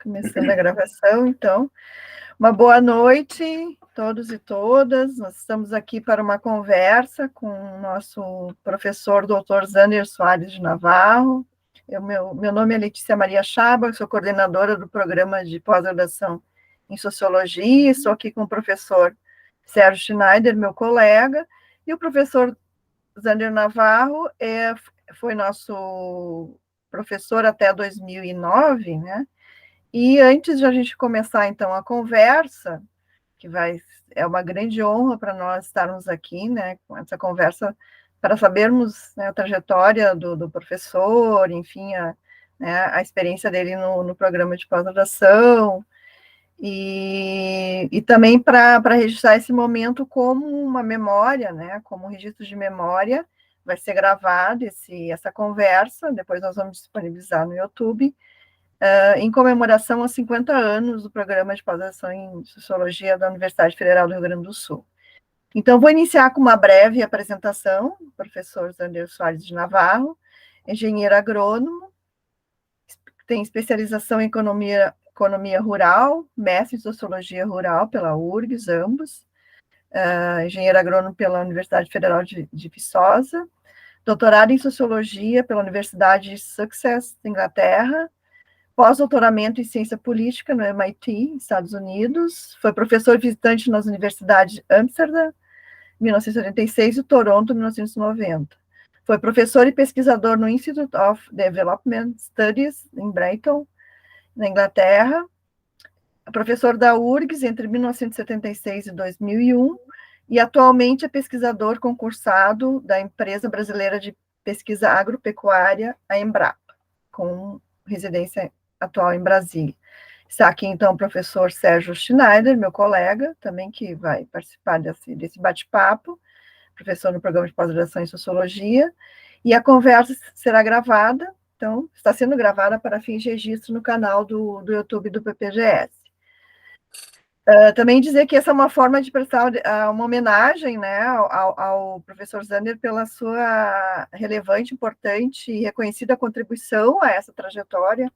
Começando a gravação, então. Uma boa noite, todos e todas. Nós estamos aqui para uma conversa com o nosso professor, doutor Zander Soares de Navarro. Meu nome é Letícia Maria Chaba, sou coordenadora do programa de pós-graduação em Sociologia. Estou aqui com o professor Sérgio Schneider, meu colega, e o professor Zander Navarro foi nosso professor até 2009, né? E antes de a gente começar, então, a conversa, é uma grande honra para nós estarmos aqui, né, com essa conversa, para sabermos, né, a trajetória do professor, enfim, a experiência dele no programa de pós-graduação, e também para registrar esse momento como uma memória, né, como um registro de memória. Vai ser gravado essa conversa, depois nós vamos disponibilizar no YouTube, em comemoração aos 50 anos do programa de pós-graduação em Sociologia da Universidade Federal do Rio Grande do Sul. Então, vou iniciar com uma breve apresentação. O professor Zander Soares de Navarro, engenheiro agrônomo, tem especialização em economia rural, mestre em Sociologia Rural pela URGS, ambos, engenheiro agrônomo pela Universidade Federal de Viçosa, doutorado em Sociologia pela Universidade de Sussex, Inglaterra, pós-doutoramento em Ciência Política no MIT, Estados Unidos, foi professor visitante nas universidades de Amsterdã, 1986, e Toronto, 1990. Foi professor e pesquisador no Institute of Development Studies, em Brighton, na Inglaterra, professor da URGS entre 1976 e 2001, e atualmente é pesquisador concursado da Empresa Brasileira de Pesquisa Agropecuária, a Embrapa, com residência atual em Brasília. Está aqui, então, o professor Sérgio Schneider, meu colega, também que vai participar desse bate-papo, professor no programa de pós-graduação em Sociologia, e a conversa será gravada, então, está sendo gravada para fins de registro no canal do YouTube do PPGS. Também dizer que essa é uma forma de prestar uma homenagem, né, ao professor Zander pela sua relevante, importante e reconhecida contribuição a essa trajetória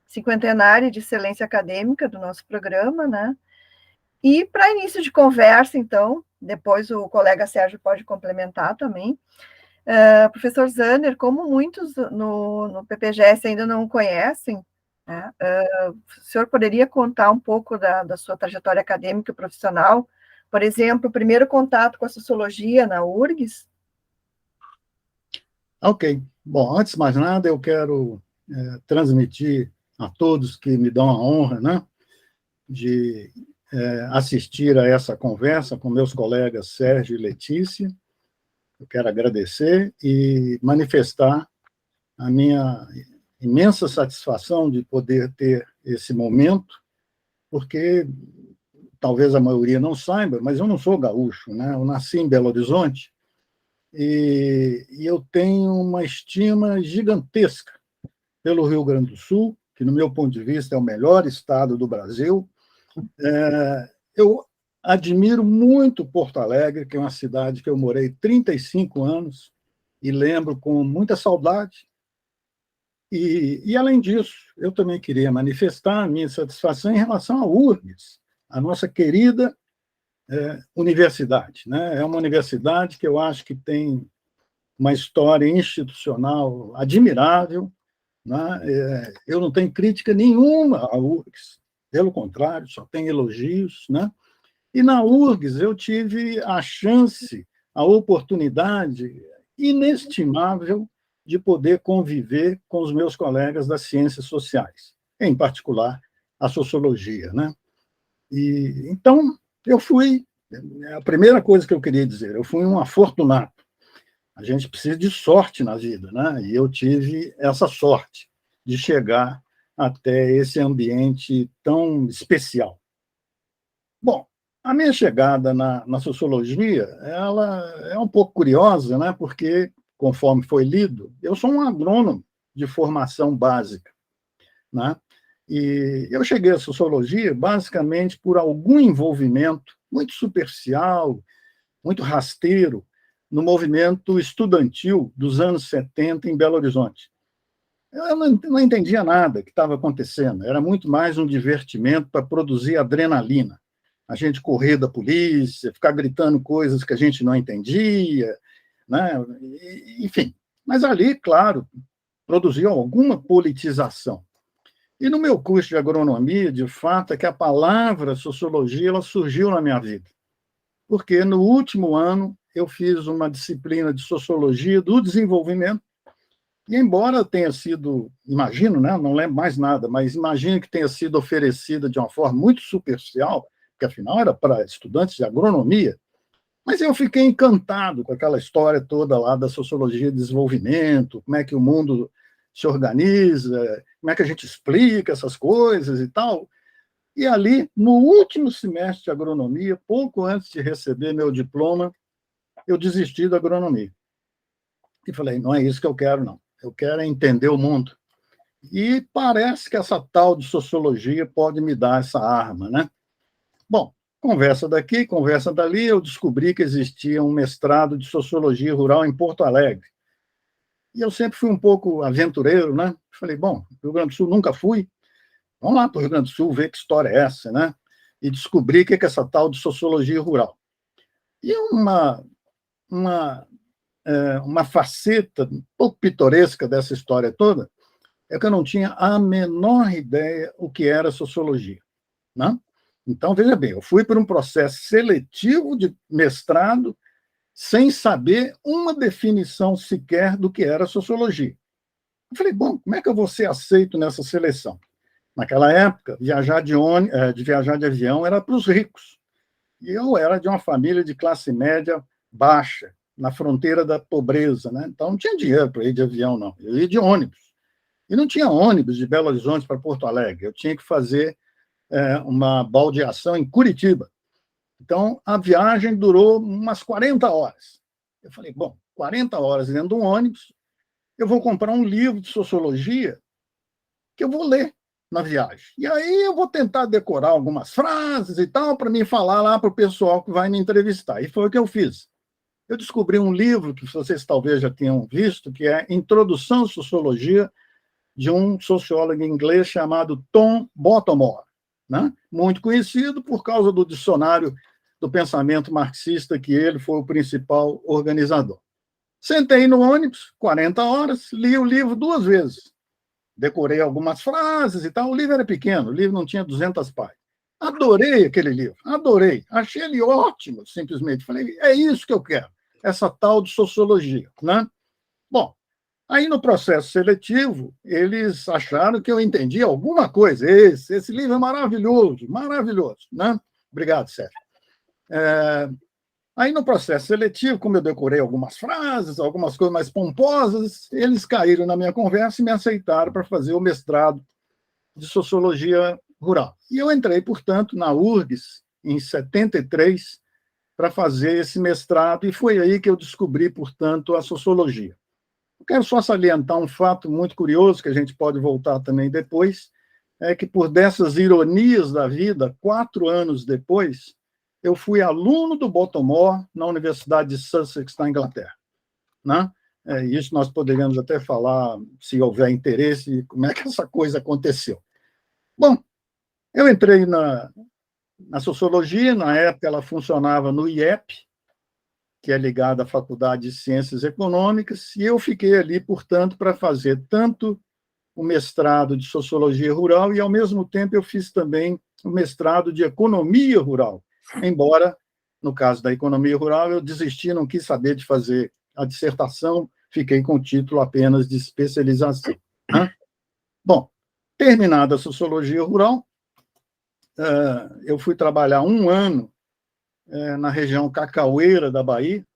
cinquentenária de excelência acadêmica do nosso programa, né? E para início de conversa, então, depois o colega Sérgio pode complementar também. Professor Zander, como muitos no PPGS ainda não o conhecem, né, o senhor poderia contar um pouco da sua trajetória acadêmica e profissional? Por exemplo, o primeiro contato com a sociologia na URGS? Ok. Bom, antes de mais nada, eu quero transmitir a todos que me dão a honra, né, de assistir a essa conversa com meus colegas Sérgio e Letícia. Eu quero agradecer e manifestar a minha imensa satisfação de poder ter esse momento, porque talvez a maioria não saiba, mas eu não sou gaúcho, né? Eu nasci em Belo Horizonte e eu tenho uma estima gigantesca pelo Rio Grande do Sul, que, no meu ponto de vista, é o melhor estado do Brasil. Eu admiro muito Porto Alegre, que é uma cidade que eu morei 35 anos e lembro com muita saudade. E além disso, eu também queria manifestar a minha satisfação em relação à URGS, a nossa querida universidade, né? É uma universidade que eu acho que tem uma história institucional admirável, né? Eu não tenho crítica nenhuma à URGS, pelo contrário, só tenho elogios, né? E na URGS eu tive a chance, a oportunidade inestimável de poder conviver com os meus colegas das ciências sociais, em particular a sociologia, né? E então eu fui, a primeira coisa que eu queria dizer, eu fui um afortunado. A gente precisa de sorte na vida, né? E eu tive essa sorte de chegar até esse ambiente tão especial. Bom, a minha chegada na sociologia, ela é um pouco curiosa, né? Porque, conforme foi lido, eu sou um agrônomo de formação básica, né? E eu cheguei à sociologia basicamente por algum envolvimento muito superficial, muito rasteiro, no movimento estudantil dos anos 70 em Belo Horizonte. Eu não entendia nada que estava acontecendo. Era muito mais um divertimento para produzir adrenalina. A gente correr da polícia, ficar gritando coisas que a gente não entendia, né? Enfim. Mas ali, claro, produziu alguma politização. E no meu curso de agronomia, de fato, é que a palavra sociologia ela surgiu na minha vida. Porque no último ano eu fiz uma disciplina de sociologia do desenvolvimento, e embora tenha sido, imagino, né, não lembro mais nada, mas imagino que tenha sido oferecida de uma forma muito superficial, porque afinal era para estudantes de agronomia, mas eu fiquei encantado com aquela história toda lá da sociologia de desenvolvimento, como é que o mundo se organiza, como é que a gente explica essas coisas e tal. E ali, no último semestre de agronomia, pouco antes de receber meu diploma, eu desisti da agronomia. E falei, não é isso que eu quero, não. Eu quero é entender o mundo. E parece que essa tal de sociologia pode me dar essa arma, né? Bom, conversa daqui, conversa dali, eu descobri que existia um mestrado de sociologia rural em Porto Alegre. E eu sempre fui um pouco aventureiro, né? Falei, bom, Rio Grande do Sul nunca fui, vamos lá para o Rio Grande do Sul ver que história é essa, né? E descobri o que é essa tal de sociologia rural. E uma faceta um pouco pitoresca dessa história toda é que eu não tinha a menor ideia o que era sociologia, né? Então, veja bem, eu fui por um processo seletivo de mestrado sem saber uma definição sequer do que era sociologia. Eu falei, bom, como é que eu vou ser aceito nessa seleção? Naquela época, viajar de avião era para os ricos. E eu era de uma família de classe média baixa, na fronteira da pobreza, né? Então não tinha dinheiro para ir de avião, não. Eu ia de ônibus. E não tinha ônibus de Belo Horizonte para Porto Alegre. Eu tinha que fazer uma baldeação em Curitiba. Então, a viagem durou umas 40 horas. Eu falei, bom, 40 horas dentro de um ônibus, eu vou comprar um livro de sociologia que eu vou ler na viagem. E aí eu vou tentar decorar algumas frases e tal, para me falar lá para o pessoal que vai me entrevistar. E foi o que eu fiz. Eu descobri um livro que vocês talvez já tenham visto, que é Introdução à Sociologia, de um sociólogo inglês chamado Tom Bottomore, né? Muito conhecido por causa do dicionário do pensamento marxista, que ele foi o principal organizador. Sentei no ônibus, 40 horas, li o livro 2 vezes. Decorei algumas frases e tal. O livro era pequeno, o livro não tinha 200 páginas. Adorei aquele livro, adorei. Achei ele ótimo, simplesmente. Falei, é isso que eu quero, essa tal de sociologia, né? Bom, aí no processo seletivo, eles acharam que eu entendia alguma coisa. Esse livro é maravilhoso, maravilhoso, né? Obrigado, Sérgio. Aí no processo seletivo, como eu decorei algumas frases, algumas coisas mais pomposas, eles caíram na minha conversa e me aceitaram para fazer o mestrado de Sociologia Rural. E eu entrei, portanto, na URGS, em 73, para fazer esse mestrado, e foi aí que eu descobri, portanto, a sociologia. Eu quero só salientar um fato muito curioso, que a gente pode voltar também depois, é que, por dessas ironias da vida, 4 anos depois, eu fui aluno do Bottomore na Universidade de Sussex, na Inglaterra, né? Isso nós poderíamos até falar, se houver interesse, como é que essa coisa aconteceu. Bom, eu entrei na sociologia, na época ela funcionava no IEP, que é ligado à Faculdade de Ciências Econômicas, e eu fiquei ali, portanto, para fazer tanto o mestrado de Sociologia Rural e, ao mesmo tempo, eu fiz também o mestrado de Economia Rural, embora, no caso da Economia Rural, eu desisti, não quis saber de fazer a dissertação, fiquei com o título apenas de especialização, né? Bom, terminada a Sociologia Rural, eu fui trabalhar 1 ano na região cacaueira da Bahia,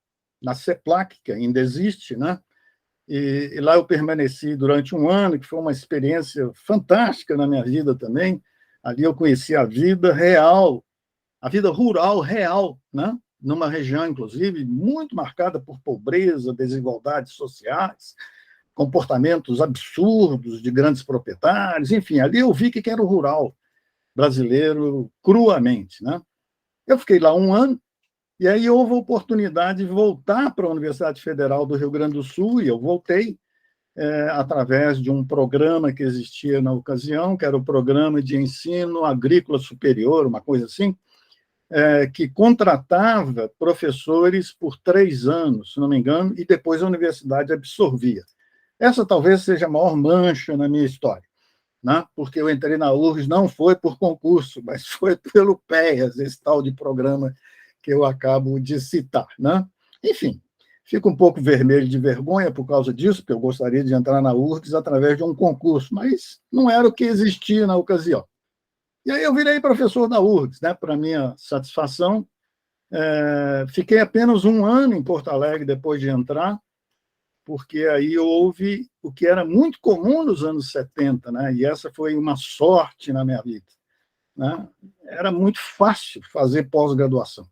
na CEPLAC, que ainda existe, né? E lá eu permaneci durante 1 ano, que foi uma experiência fantástica na minha vida também. Ali eu conheci a vida real, a vida rural real, né? Numa região, inclusive, muito marcada por pobreza, desigualdades sociais, comportamentos absurdos de grandes proprietários, enfim, ali eu vi que era o rural brasileiro cruamente, né? Eu fiquei lá 1 ano, e aí houve a oportunidade de voltar para a Universidade Federal do Rio Grande do Sul, e eu voltei, através de um programa que existia na ocasião, que era o Programa de Ensino Agrícola Superior, uma coisa assim, que contratava professores por 3 anos, se não me engano, e depois a universidade absorvia. Essa talvez seja a maior mancha na minha história, né? Porque eu entrei na URGS não foi por concurso, mas foi pelo PEAS, esse tal de programa que eu acabo de citar, né? Enfim, fico um pouco vermelho de vergonha por causa disso, porque eu gostaria de entrar na URGS através de um concurso, mas não era o que existia na ocasião. E aí eu virei professor da URGS, né? Para minha satisfação. Fiquei apenas 1 ano em Porto Alegre depois de entrar, porque aí houve o que era muito comum nos anos 70, né? E essa foi uma sorte na minha vida, né? Era muito fácil fazer pós-graduação,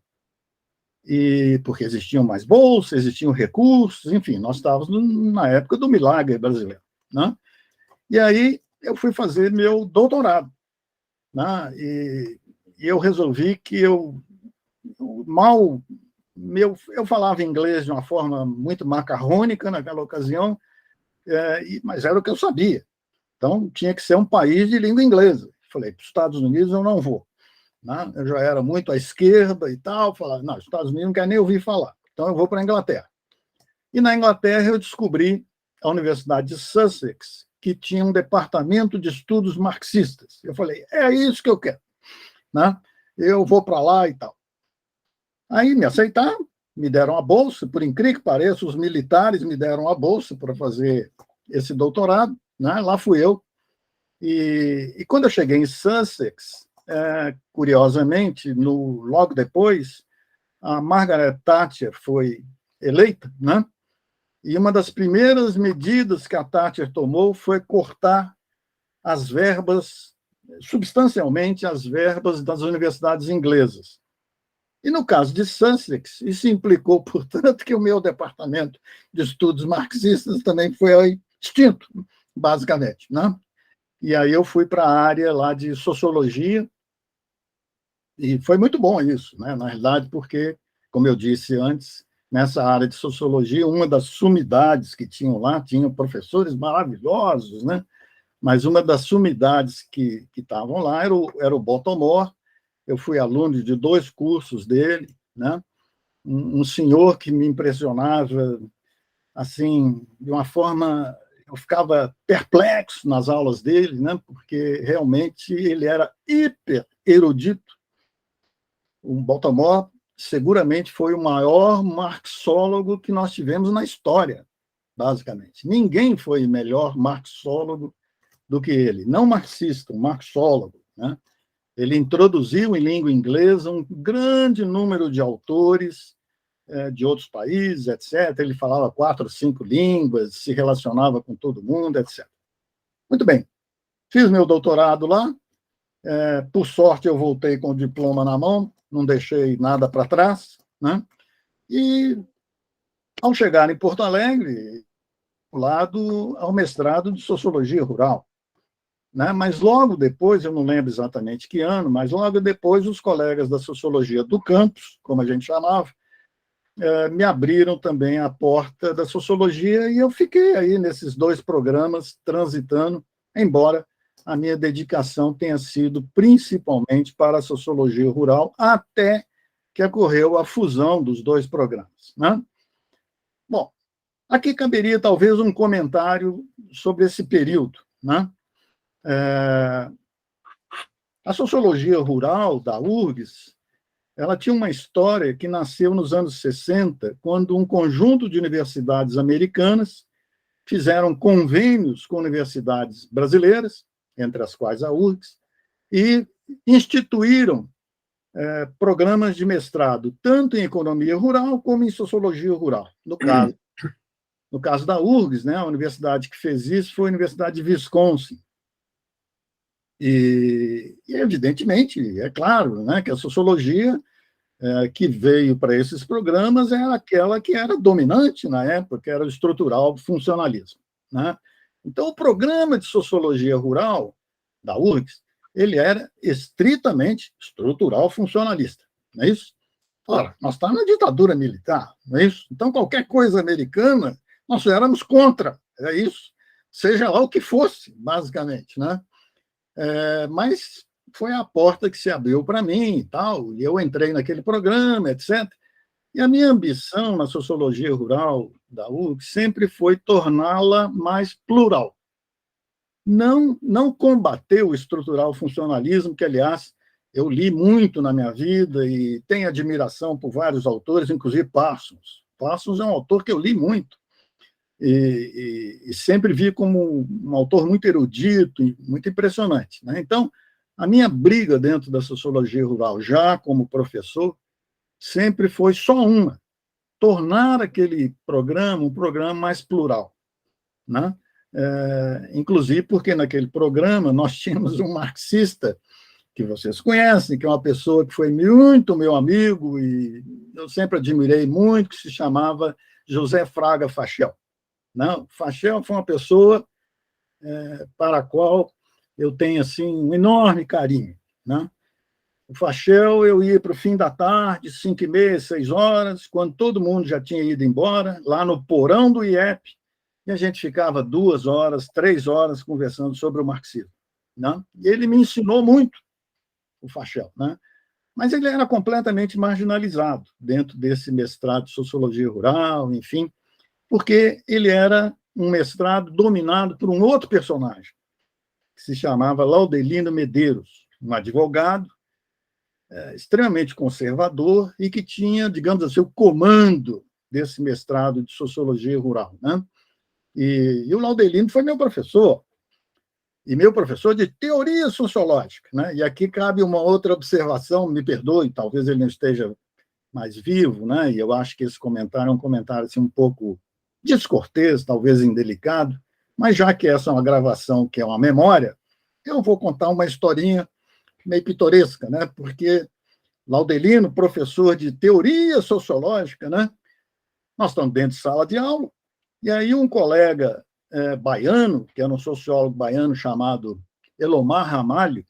e porque existiam mais bolsas, existiam recursos, enfim, nós estávamos na época do milagre brasileiro, né? E aí eu fui fazer meu doutorado, né? E eu resolvi que eu falava inglês de uma forma muito macarrônica naquela ocasião, mas era o que eu sabia. Então, tinha que ser um país de língua inglesa. Falei, para os Estados Unidos eu não vou, né? Eu já era muito à esquerda e tal, falava, não, os Estados Unidos não quer nem ouvir falar, então eu vou para a Inglaterra. E na Inglaterra eu descobri a Universidade de Sussex, que tinha um departamento de estudos marxistas. Eu falei, é isso que eu quero, né? Eu vou para lá e tal. Aí me aceitaram, me deram a bolsa, por incrível que pareça, os militares me deram a bolsa para fazer esse doutorado, né? Lá fui eu. E quando eu cheguei em Sussex, curiosamente, logo depois, a Margaret Thatcher foi eleita, né? E uma das primeiras medidas que a Thatcher tomou foi cortar as verbas, substancialmente as verbas das universidades inglesas. E no caso de Sussex, isso implicou, portanto, que o meu departamento de estudos marxistas também foi extinto, basicamente, né? E aí eu fui para a área lá de sociologia, e foi muito bom isso, né? Na realidade, porque, como eu disse antes, nessa área de sociologia, uma das sumidades que tinham lá, tinham professores maravilhosos, né? Mas uma das sumidades que estavam lá era o Baltimore. Eu fui aluno de 2 cursos dele, né? Um senhor que me impressionava, assim, de uma forma... Eu ficava perplexo nas aulas dele, né? Porque realmente ele era hiper erudito. O Baltimore seguramente foi o maior marxólogo que nós tivemos na história, basicamente. Ninguém foi melhor marxólogo do que ele. Não marxista, um marxólogo, né? Ele introduziu em língua inglesa um grande número de autores de outros países, etc. Ele falava 4 ou 5 línguas, se relacionava com todo mundo, etc. Muito bem. Fiz meu doutorado lá. Por sorte, eu voltei com o diploma na mão, não deixei nada para trás, né? E, ao chegar em Porto Alegre, lado ao mestrado de Sociologia Rural, né? Mas logo depois, eu não lembro exatamente que ano, mas logo depois os colegas da Sociologia do campus, como a gente chamava, me abriram também a porta da Sociologia, e eu fiquei aí nesses 2 programas transitando, embora a minha dedicação tenha sido principalmente para a Sociologia Rural, até que ocorreu a fusão dos 2 programas, né? Bom, aqui caberia talvez um comentário sobre esse período, né? A Sociologia Rural da URGS, ela tinha uma história que nasceu nos anos 60, quando um conjunto de universidades americanas fizeram convênios com universidades brasileiras, entre as quais a URGS, e instituíram programas de mestrado, tanto em economia rural como em sociologia rural. No caso da URGS, né, a universidade que fez isso foi a Universidade de Wisconsin. E evidentemente, é claro, né, que a sociologia que veio para esses programas era aquela que era dominante na época, que era o estrutural funcionalismo, né? Então, o programa de sociologia rural da URGS, ele era estritamente estrutural funcionalista, não é isso? Ora, nós estamos na ditadura militar, não é isso? Então, qualquer coisa americana, nós éramos contra é isso, seja lá o que fosse, basicamente, né? Mas foi a porta que se abriu para mim e tal, e eu entrei naquele programa, etc. E a minha ambição na sociologia rural da URGS sempre foi torná-la mais plural. Não combater o estrutural funcionalismo, que, aliás, eu li muito na minha vida e tenho admiração por vários autores, inclusive Parsons. Parsons é um autor que eu li muito e sempre vi como um autor muito erudito, muito impressionante, né? Então, a minha briga dentro da sociologia rural, já como professor, sempre foi só uma: tornar aquele programa um programa mais plural, né? Inclusive porque naquele programa nós tínhamos um marxista que vocês conhecem, que é uma pessoa que foi muito meu amigo e eu sempre admirei muito, que se chamava José Fraga Fachel. Não, Fachel foi uma pessoa para a qual eu tenho assim um enorme carinho, né? O Fachel, eu ia para o fim da tarde, 5h30, 6 horas, quando todo mundo já tinha ido embora, lá no porão do IEP, e a gente ficava 2 horas, 3 horas conversando sobre o marxismo, né? E ele me ensinou muito, o Fachel, né? Mas ele era completamente marginalizado dentro desse mestrado de sociologia rural, enfim, porque ele era um mestrado dominado por um outro personagem, que se chamava Laudelino Medeiros, um advogado extremamente conservador e que tinha, digamos assim, o comando desse mestrado de sociologia rural, né? E o Laudelino foi meu professor, e meu professor de teoria sociológica, né? E aqui cabe uma outra observação, me perdoe, talvez ele não esteja mais vivo, né? E eu acho que esse comentário é um comentário assim, um pouco descortês, talvez indelicado, mas já que essa é uma gravação que é uma memória, eu vou contar uma historinha meio pitoresca, né? Porque Laudelino, professor de teoria sociológica, né? Nós estamos dentro de sala de aula, e aí um colega baiano, que era um sociólogo baiano chamado Elomar Ramalho,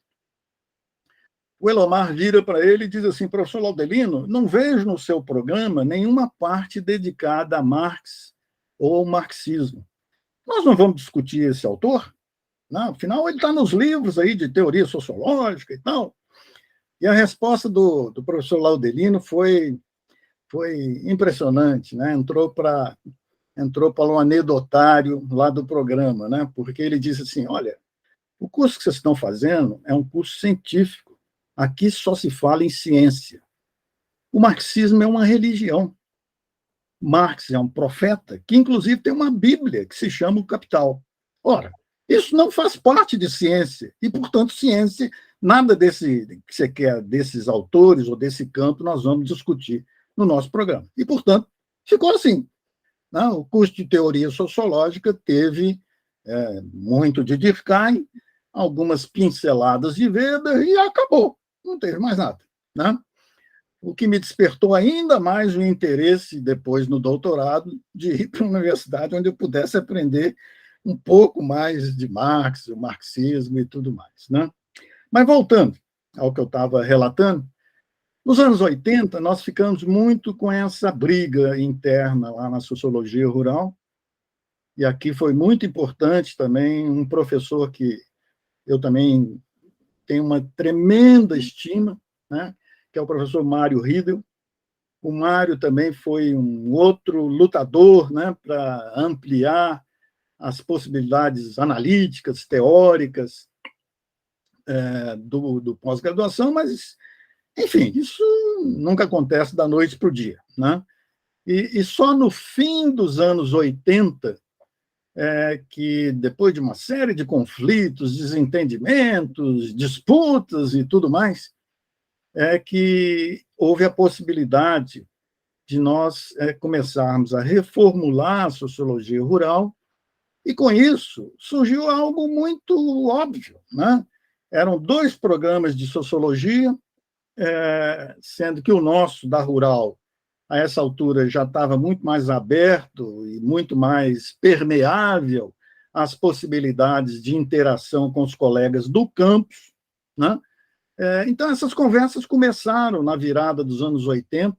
o Elomar vira para ele e diz assim: professor Laudelino, não vejo no seu programa nenhuma parte dedicada a Marx ou ao marxismo. Nós não vamos discutir esse autor? Não, afinal, ele está nos livros aí de teoria sociológica e tal. E a resposta do professor Laudelino foi impressionante, né? Entrou para um anedotário lá do programa, né? Porque ele disse assim: olha, o curso que vocês estão fazendo é um curso científico. Aqui só se fala em ciência. O marxismo é uma religião. Marx é um profeta que, inclusive, tem uma Bíblia que se chama O Capital. Ora, isso não faz parte de ciência. E, portanto, ciência, nada desse que você quer, desses autores ou desse campo, nós vamos discutir no nosso programa. E, portanto, ficou assim. Não, o curso de teoria sociológica teve muito de Durkheim, algumas pinceladas de Weber e acabou. Não teve mais nada, né? O que me despertou ainda mais o interesse, depois no doutorado, de ir para uma universidade onde eu pudesse aprender um pouco mais de Marx, o marxismo e tudo mais, né? Mas voltando ao que eu estava relatando, nos anos 80, nós ficamos muito com essa briga interna lá na sociologia rural, e aqui foi muito importante também um professor que eu também tenho uma tremenda estima, né? Que é o professor Mário Riedel. O Mário também foi um outro lutador, né, para ampliar as possibilidades analíticas, teóricas do pós-graduação, mas, enfim, isso nunca acontece da noite para o dia, né? E só no fim dos anos 80 que, depois de uma série de conflitos, desentendimentos, disputas e tudo mais, que houve a possibilidade de nós começarmos a reformular a sociologia rural, e, com isso, surgiu algo muito óbvio, né? Eram 2 programas de sociologia, sendo que o nosso, da Rural, a essa altura já estava muito mais aberto e muito mais permeável às possibilidades de interação com os colegas do campus, né? Então, essas conversas começaram na virada dos anos 80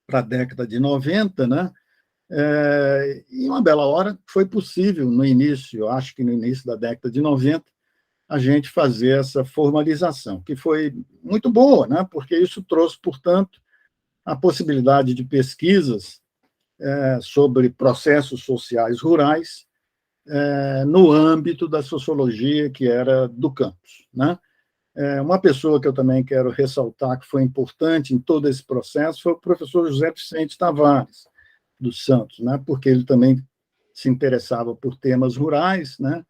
para a década de 90, né? E uma bela hora foi possível, no início, eu acho que no início da década de 90, a gente fazer essa formalização, que foi muito boa, né? Porque isso trouxe, portanto, a possibilidade de pesquisas sobre processos sociais rurais no âmbito da sociologia que era do campus, né? Uma pessoa que eu também quero ressaltar que foi importante em todo esse processo foi o professor José Vicente Tavares, dos Santos, né? Porque ele também se interessava por temas rurais, né?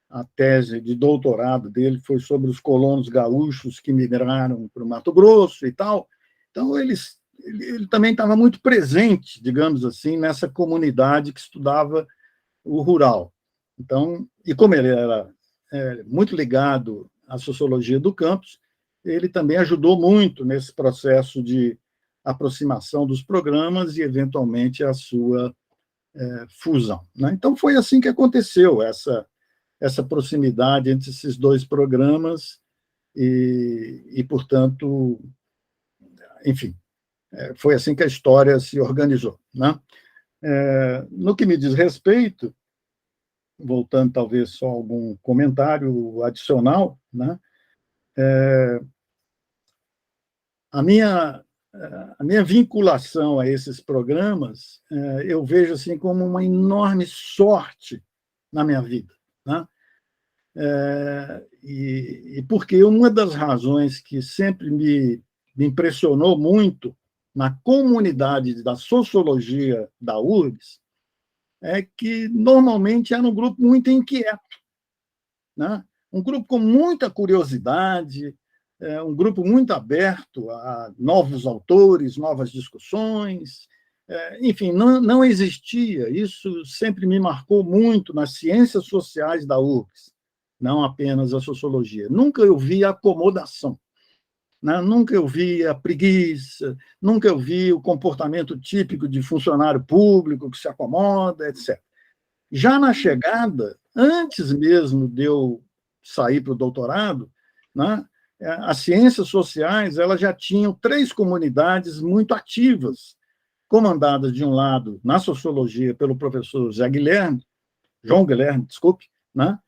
A tese de doutorado dele foi sobre os colonos gaúchos que migraram para o Mato Grosso e tal. Então, ele também estava muito presente, digamos assim, nessa comunidade que estudava o rural. Então, e como ele era muito ligado à sociologia do campus, ele também ajudou muito nesse processo de aproximação dos programas e, eventualmente, a sua fusão, né? Então, foi assim que aconteceu essa proximidade entre esses dois programas portanto, enfim, foi assim que a história se organizou, né? No que me diz respeito, voltando talvez só a algum comentário adicional, né? A minha a minha vinculação a esses programas, eu vejo assim como uma enorme sorte na minha vida, né? Porque uma das razões que sempre me impressionou muito na comunidade da sociologia da URGS é que, normalmente, era um grupo muito inquieto, né? Um grupo com muita curiosidade, um grupo muito aberto a novos autores, novas discussões. Enfim, não existia, isso sempre me marcou muito nas ciências sociais da URGS, não apenas a sociologia. Nunca eu vi acomodação, né? Nunca eu vi a preguiça, nunca eu vi o comportamento típico de funcionário público que se acomoda, etc. Já na chegada, antes mesmo de eu sair para o doutorado, né, as ciências sociais elas já tinham 3 comunidades muito ativas, comandadas, de um lado, na sociologia, pelo professor João Guilherme, desculpe, né?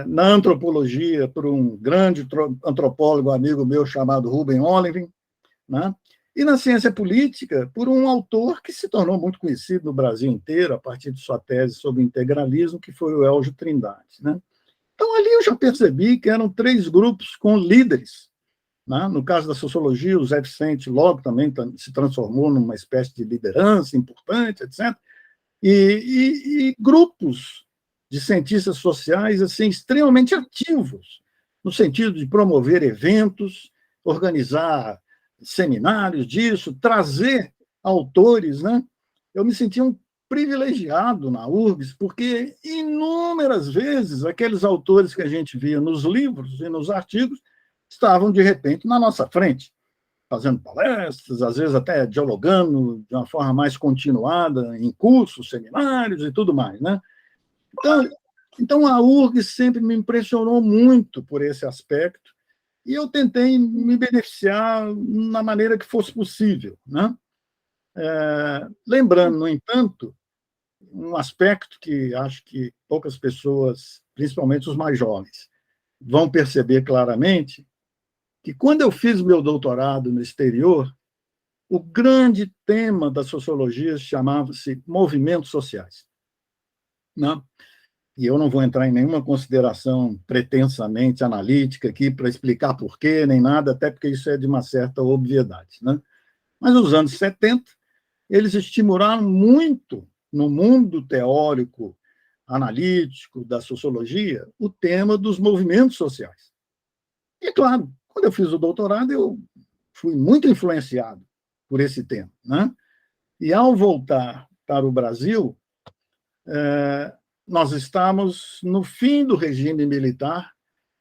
Na antropologia, por um grande antropólogo amigo meu chamado Ruben Oliven, né? E na ciência política, por um autor que se tornou muito conhecido no Brasil inteiro, a partir de sua tese sobre integralismo, que foi o Elgio Trindade, né? Então, ali eu já percebi que eram 3 grupos com líderes, né? No caso da sociologia, o Zé Vicente logo também se transformou numa espécie de liderança importante, etc. E grupos de cientistas sociais assim extremamente ativos, no sentido de promover eventos, organizar seminários disso, trazer autores, né? Eu me sentia um privilegiado na URGS, porque inúmeras vezes aqueles autores que a gente via nos livros e nos artigos estavam, de repente, na nossa frente, fazendo palestras, às vezes até dialogando de uma forma mais continuada em cursos, seminários e tudo mais, né? Então a URGS sempre me impressionou muito por esse aspecto e eu tentei me beneficiar na maneira que fosse possível, né? Lembrando, no entanto, um aspecto que acho que poucas pessoas, principalmente os mais jovens, vão perceber claramente, que quando eu fiz meu doutorado no exterior, o grande tema da sociologia chamava-se movimentos sociais, né? E eu não vou entrar em nenhuma consideração pretensamente analítica aqui para explicar porquê, nem nada, até porque isso é de uma certa obviedade, né? Mas nos anos 70, eles estimularam muito, no mundo teórico, analítico, da sociologia, o tema dos movimentos sociais. E, claro, quando eu fiz o doutorado, eu fui muito influenciado por esse tema, né? E, ao voltar para o Brasil, nós estamos no fim do regime militar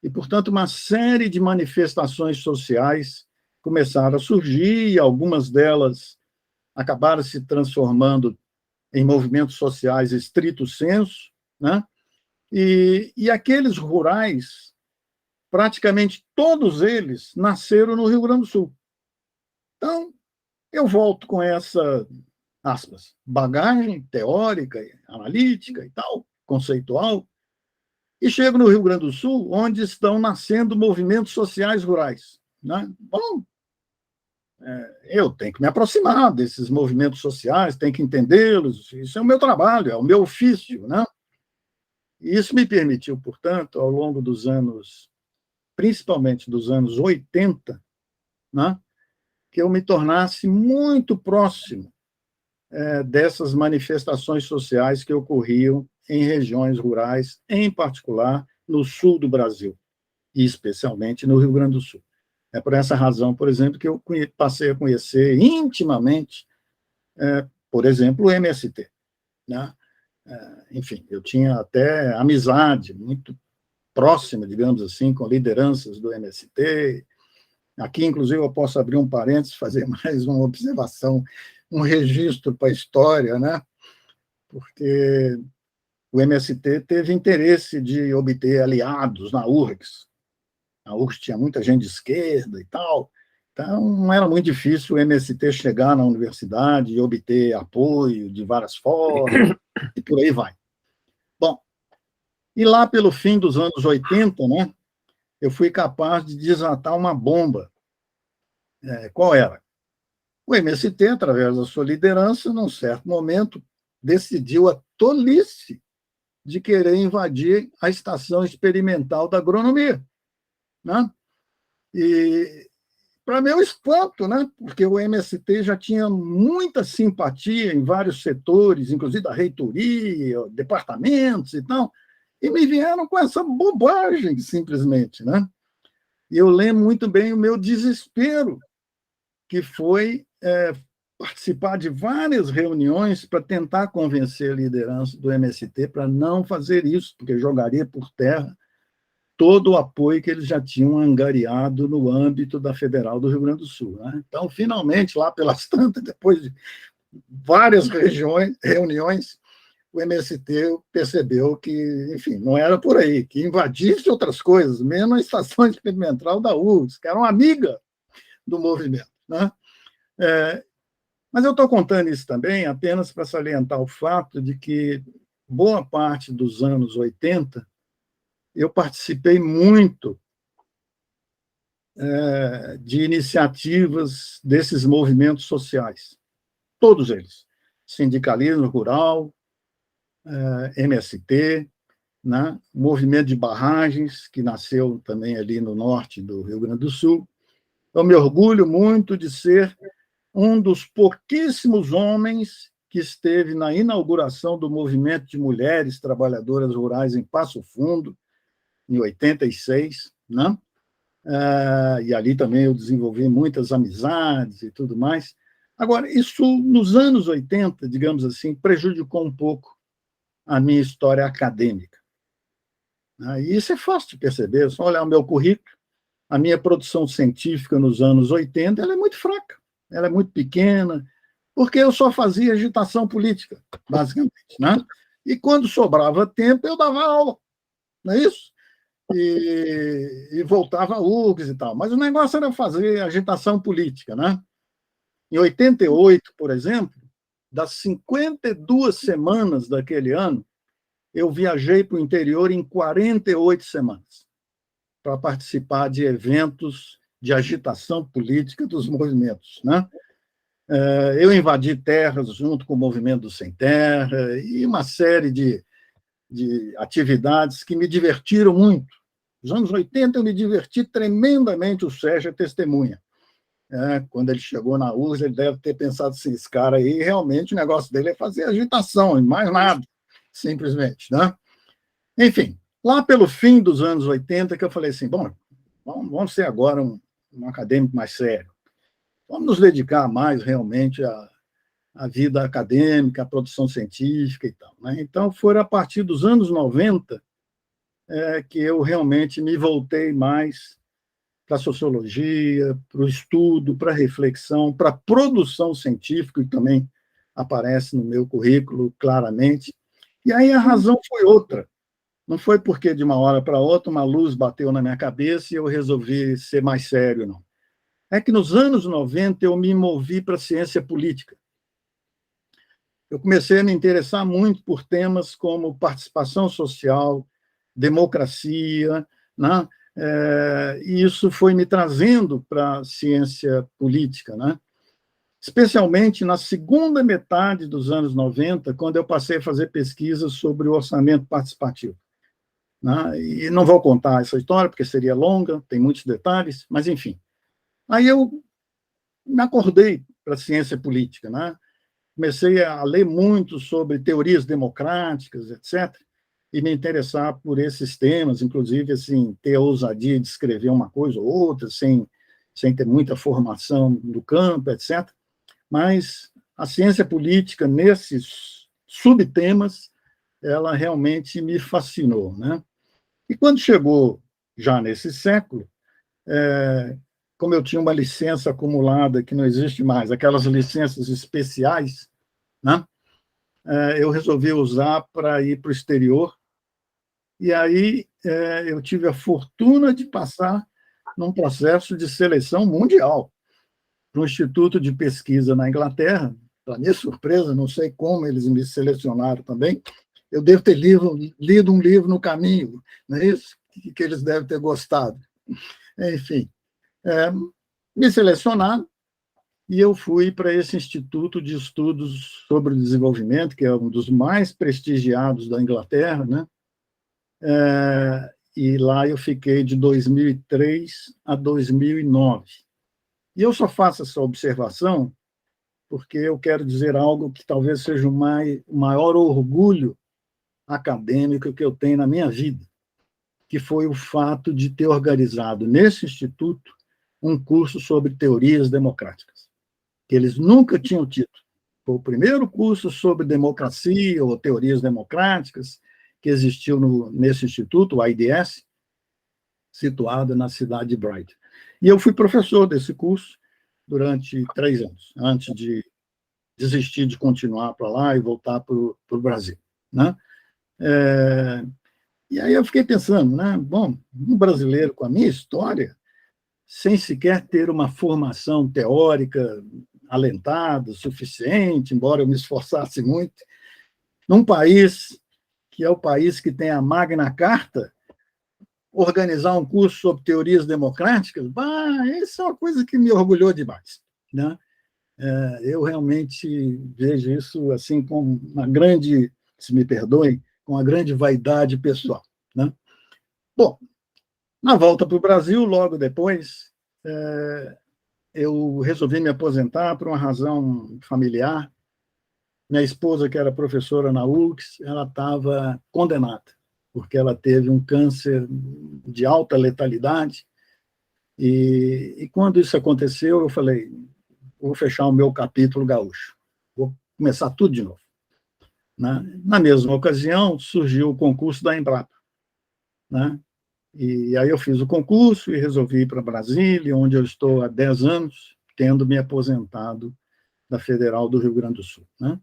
e, portanto, uma série de manifestações sociais começaram a surgir e algumas delas acabaram se transformando em movimentos sociais estrito sensu, né? E aqueles rurais, praticamente todos eles nasceram no Rio Grande do Sul. Então, eu volto com essa aspas, bagagem teórica, analítica e tal, conceitual, e chego no Rio Grande do Sul, onde estão nascendo movimentos sociais rurais. Né? Bom, eu tenho que me aproximar desses movimentos sociais, tenho que entendê-los, isso é o meu trabalho, é o meu ofício. Né? E isso me permitiu, portanto, ao longo dos anos, principalmente dos anos 80, né, que eu me tornasse muito próximo dessas manifestações sociais que ocorriam em regiões rurais, em particular no sul do Brasil, e especialmente no Rio Grande do Sul. É por essa razão, por exemplo, que eu passei a conhecer intimamente, por exemplo, o MST. Né? Enfim, eu tinha até amizade muito próxima, digamos assim, com lideranças do MST. Aqui, inclusive, eu posso abrir um parênteses, fazer mais uma observação, um registro para a história, né? Porque o MST teve interesse de obter aliados na URGS. A URGS tinha muita gente de esquerda e tal, então não era muito difícil o MST chegar na universidade e obter apoio de várias formas, e por aí vai. Bom, e lá pelo fim dos anos 80, né, eu fui capaz de desatar uma bomba. Qual era? O MST, através da sua liderança, num certo momento, decidiu a tolice de querer invadir a estação experimental da agronomia. Né? E, para meu espanto, né? Porque o MST já tinha muita simpatia em vários setores, inclusive da reitoria, departamentos e tal, e me vieram com essa bobagem, simplesmente. Né? E eu lembro muito bem o meu desespero, que foi participar de várias reuniões para tentar convencer a liderança do MST para não fazer isso, porque jogaria por terra todo o apoio que eles já tinham angariado no âmbito da Federal do Rio Grande do Sul. Né? Então, finalmente, lá pelas tantas, depois de várias reuniões, o MST percebeu que, enfim, não era por aí, que invadisse outras coisas, mesmo a estação experimental da URGS, que era uma amiga do movimento. Né? Mas eu estou contando isso também apenas para salientar o fato de que boa parte dos anos 80 eu participei muito de iniciativas desses movimentos sociais, todos eles, sindicalismo rural, MST, né? Movimento de barragens, que nasceu também ali no norte do Rio Grande do Sul. Eu me orgulho muito de ser um dos pouquíssimos homens que esteve na inauguração do movimento de mulheres trabalhadoras rurais em Passo Fundo, em 86, né? E ali também eu desenvolvi muitas amizades e tudo mais. Agora, isso nos anos 80, digamos assim, prejudicou um pouco a minha história acadêmica. E isso é fácil de perceber, é só olhar o meu currículo. A minha produção científica nos anos 80 ela é muito fraca, ela é muito pequena, porque eu só fazia agitação política, basicamente. Né? E quando sobrava tempo, eu dava aula, não é isso? E voltava a URGS e tal. Mas o negócio era fazer agitação política. Né? Em 88, por exemplo, das 52 semanas daquele ano, eu viajei para o interior em 48 semanas para participar de eventos de agitação política dos movimentos. Né? Eu invadi terras junto com o Movimento do Sem Terra e uma série de atividades que me divertiram muito. Nos anos 80, eu me diverti tremendamente, o Sérgio é testemunha. Quando ele chegou na URSS, ele deve ter pensado assim, esse cara aí, realmente, o negócio dele é fazer agitação, e mais nada, simplesmente. Né? Enfim, lá pelo fim dos anos 80, que eu falei assim, bom, vamos ser agora um acadêmico mais sério. Vamos nos dedicar mais, realmente, à vida acadêmica, à produção científica e tal. Né? Então, foi a partir dos anos 90 que eu realmente me voltei mais para a sociologia, para o estudo, para a reflexão, para a produção científica, que também aparece no meu currículo claramente. E aí a razão foi outra. Não foi porque, de uma hora para outra, uma luz bateu na minha cabeça e eu resolvi ser mais sério, não. É que nos anos 90 eu me movi para a ciência política. eu comecei a me interessar muito por temas como participação social, democracia, né? E isso foi me trazendo para a ciência política, né? Especialmente na segunda metade dos anos 90, quando eu passei a fazer pesquisas sobre o orçamento participativo, né? E não vou contar essa história, porque seria longa, tem muitos detalhes, mas, enfim. Aí eu me acordei para a ciência política, né? Comecei a ler muito sobre teorias democráticas, etc., e me interessar por esses temas, inclusive, assim, ter a ousadia de escrever uma coisa ou outra, sem ter muita formação do campo, etc. Mas a ciência política, nesses subtemas, ela realmente me fascinou, né? E quando chegou já nesse século, como eu tinha uma licença acumulada que não existe mais, aquelas licenças especiais, né? Eu resolvi usar para ir para o exterior. E aí eu tive a fortuna de passar num processo de seleção mundial para um instituto de pesquisa na Inglaterra. Para minha surpresa, não sei como eles me selecionaram também. Eu devo ter lido um livro no caminho, não é isso? Que eles devem ter gostado. Enfim, me selecionaram e eu fui para esse Instituto de Estudos sobre o Desenvolvimento, que é um dos mais prestigiados da Inglaterra, né? E lá eu fiquei de 2003 a 2009. E eu só faço essa observação porque eu quero dizer algo que talvez seja o maior orgulho acadêmico que eu tenho na minha vida, que foi o fato de ter organizado nesse instituto um curso sobre teorias democráticas, que eles nunca tinham tido. Foi o primeiro curso sobre democracia ou teorias democráticas que existiu nesse instituto, o AIDS, situado na cidade de Brighton. E eu fui professor desse curso durante 3 anos, antes de desistir de continuar para lá e voltar para o Brasil, né? E aí eu fiquei pensando, né? Bom, um brasileiro com a minha história, sem sequer ter uma formação teórica alentada, suficiente, embora eu me esforçasse muito, num país que é o país que tem a Magna Carta, organizar um curso sobre teorias democráticas, isso é uma coisa que me orgulhou demais, né? Eu realmente vejo isso assim com uma grande, se me perdoem, com uma grande vaidade pessoal, né? Bom, na volta para o Brasil, logo depois, eu resolvi me aposentar por uma razão familiar. Minha esposa, que era professora na URGS, ela estava condenada, porque ela teve um câncer de alta letalidade. E quando isso aconteceu, eu falei, vou fechar o meu capítulo gaúcho, vou começar tudo de novo, né? Na mesma ocasião, surgiu o concurso da Embrapa, né? E aí eu fiz o concurso e resolvi ir para Brasília, onde eu estou há 10 anos, tendo me aposentado da Federal do Rio Grande do Sul, né?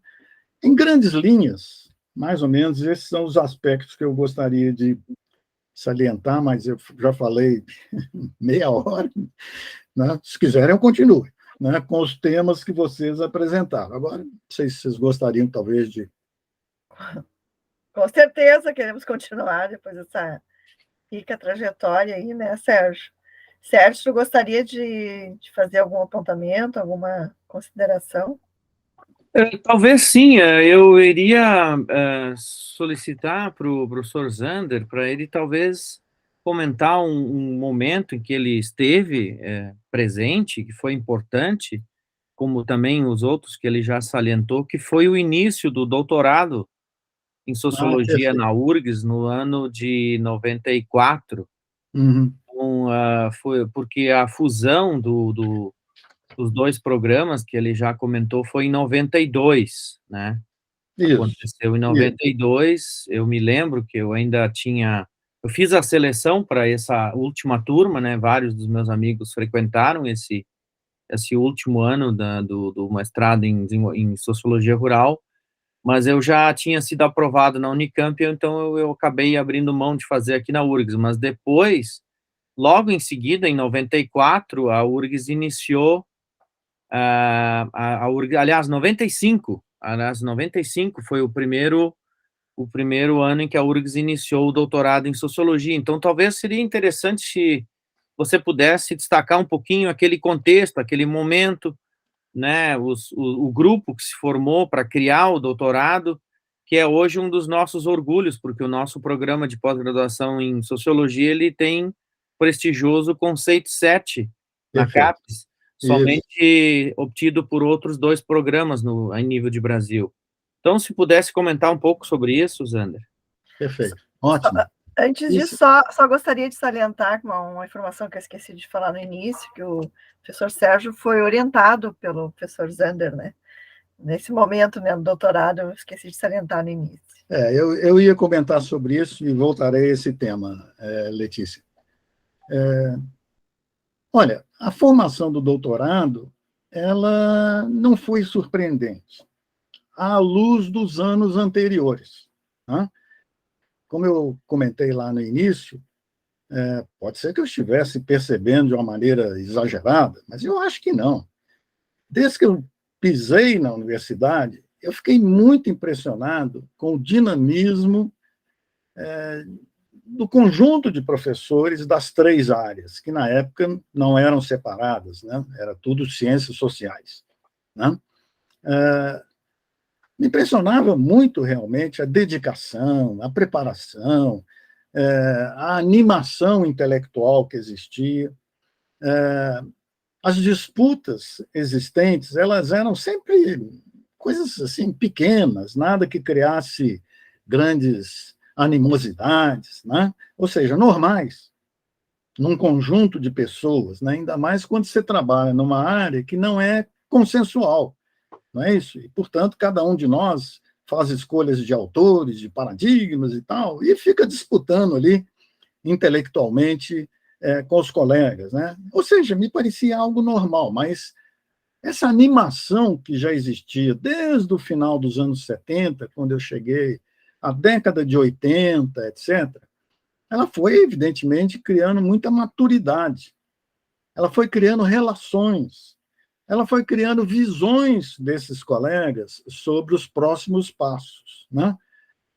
Em grandes linhas, mais ou menos, esses são os aspectos que eu gostaria de salientar, mas eu já falei meia hora, né? Se quiserem, eu continuo, né, com os temas que vocês apresentaram. Agora, não sei se vocês gostariam, talvez, de... Com certeza, queremos continuar depois dessa rica trajetória aí, né, Sérgio? Sérgio, tu gostaria de fazer algum apontamento, alguma consideração? Talvez sim, eu iria solicitar para o professor Zander, para ele talvez comentar um momento em que ele esteve presente, que foi importante, como também os outros que ele já salientou, que foi o início do doutorado em Sociologia perfeito. na URGS no ano de 94. Uhum. Então, foi porque a fusão dos dois programas que ele já comentou foi em 92, né? Isso. Aconteceu em 92, eu me lembro que eu ainda tinha... Eu fiz a seleção para essa última turma, né? Vários dos meus amigos frequentaram esse último ano do mestrado em Sociologia Rural, mas eu já tinha sido aprovado na Unicamp, então eu acabei abrindo mão de fazer aqui na URGS, mas depois, logo em seguida, em 94, a URGS iniciou a URGS, aliás, 95, aliás, 95 foi o primeiro ano em que a URGS iniciou o doutorado em Sociologia. Então, talvez seria interessante se você pudesse destacar um pouquinho aquele contexto, aquele momento, né, o grupo que se formou para criar o doutorado, que é hoje um dos nossos orgulhos, porque o nosso programa de pós-graduação em Sociologia, ele tem prestigioso conceito 7 na Perfeito. CAPES, Isso, somente obtido por outros 2 programas em nível de Brasil. Então, se pudesse comentar um pouco sobre isso, Zander. perfeito. Ótimo. Antes Isso. disso, só gostaria de salientar uma informação que eu esqueci de falar no início, que o professor Sérgio foi orientado pelo professor Zander, né? Nesse momento, né, no doutorado, eu esqueci de salientar no início. Eu ia comentar sobre isso e voltarei a esse tema, Letícia. Olha, a formação do doutorado, ela não foi surpreendente, à luz dos anos anteriores, né? Como eu comentei lá no início, pode ser que eu estivesse percebendo de uma maneira exagerada, mas eu acho que não. Desde que eu pisei na universidade, eu fiquei muito impressionado com o dinamismo do conjunto de professores das 3 áreas, que na época não eram separadas, né? Era tudo ciências sociais, né? Me impressionava muito, realmente, a dedicação, a preparação, a animação intelectual que existia. As disputas existentes, elas eram sempre coisas assim pequenas, nada que criasse grandes animosidades, né? Ou seja, normais, num conjunto de pessoas, né? Ainda mais quando você trabalha numa área que não é consensual, não é isso? E, portanto, cada um de nós faz escolhas de autores, de paradigmas e tal, e fica disputando ali intelectualmente com os colegas, né? Ou seja, me parecia algo normal, mas essa animação que já existia desde o final dos anos 70, quando eu cheguei, a década de 80, etc., ela foi, evidentemente, criando muita maturidade. Ela foi criando relações. Ela foi criando visões desses colegas sobre os próximos passos, né?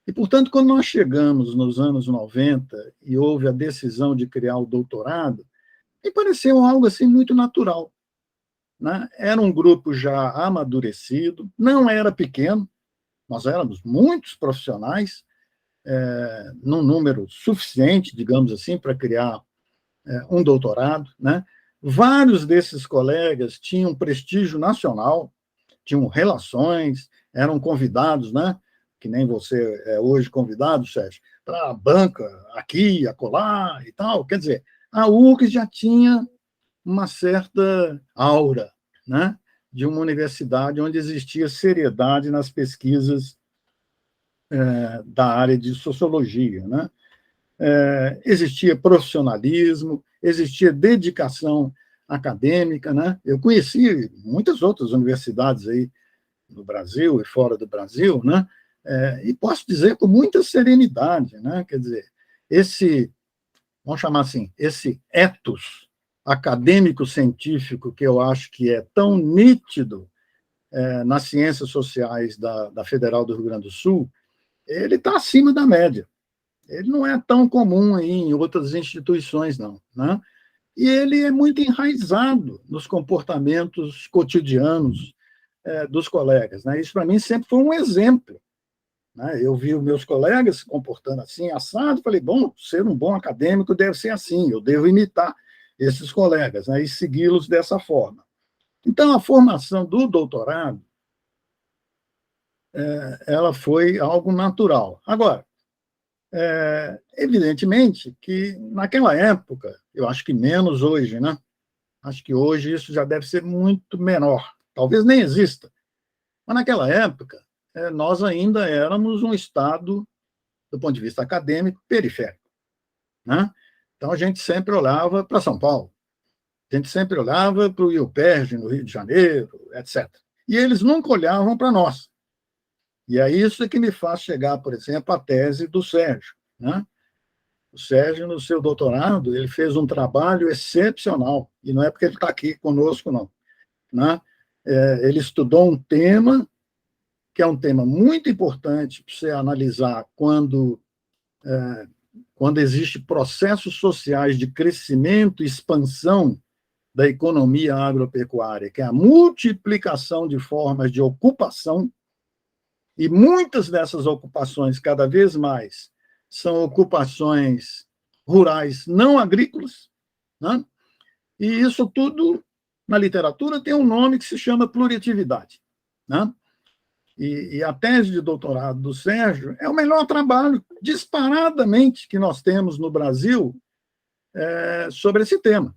E, portanto, quando nós chegamos nos anos 90 e houve a decisão de criar o doutorado, me pareceu algo assim muito natural, né? Era um grupo já amadurecido, não era pequeno, nós éramos muitos profissionais, num número suficiente, digamos assim, para criar um doutorado, né? Vários desses colegas tinham prestígio nacional, tinham relações, eram convidados, né? Que nem você é hoje convidado, Sérgio, para a banca aqui, acolá e tal. Quer dizer, a URGS já tinha uma certa aura, né? De uma universidade onde existia seriedade nas pesquisas da área de sociologia, né? Existia profissionalismo, existia dedicação acadêmica, né? Eu conheci muitas outras universidades aí no Brasil e fora do Brasil, né? E posso dizer com muita serenidade, né? Quer dizer, vamos chamar assim, esse ethos acadêmico-científico que eu acho que é tão nítido nas ciências sociais da Federal do Rio Grande do Sul, ele está acima da média. Ele não é tão comum aí em outras instituições, não, né? E ele é muito enraizado nos comportamentos cotidianos dos colegas, né? Isso, para mim, sempre foi um exemplo, né? Eu vi os meus colegas se comportando assim, assado, falei, bom, ser um bom acadêmico deve ser assim, eu devo imitar esses colegas, né? E segui-los dessa forma. Então, a formação do doutorado, ela foi algo natural. Agora, evidentemente que naquela época, eu acho que menos hoje, né? Acho que hoje isso já deve ser muito menor, talvez nem exista. Mas naquela época, nós ainda éramos um estado, do ponto de vista acadêmico, periférico, né? Então a gente sempre olhava para São Paulo, a gente sempre olhava para o IUPERJ, no Rio de Janeiro, etc. E eles nunca olhavam para nós. E é isso que me faz chegar, por exemplo, à tese do Sérgio, né? O Sérgio, no seu doutorado, ele fez um trabalho excepcional, e não é porque ele está aqui conosco, não, né? Ele estudou um tema que é um tema muito importante para você analisar quando existem processos sociais de crescimento e expansão da economia agropecuária, que é a multiplicação de formas de ocupação, e muitas dessas ocupações, cada vez mais, são ocupações rurais não agrícolas, né? E isso tudo, na literatura, tem um nome que se chama pluriatividade, né? E a tese de doutorado do Sérgio é o melhor trabalho, disparadamente, que nós temos no Brasil sobre esse tema.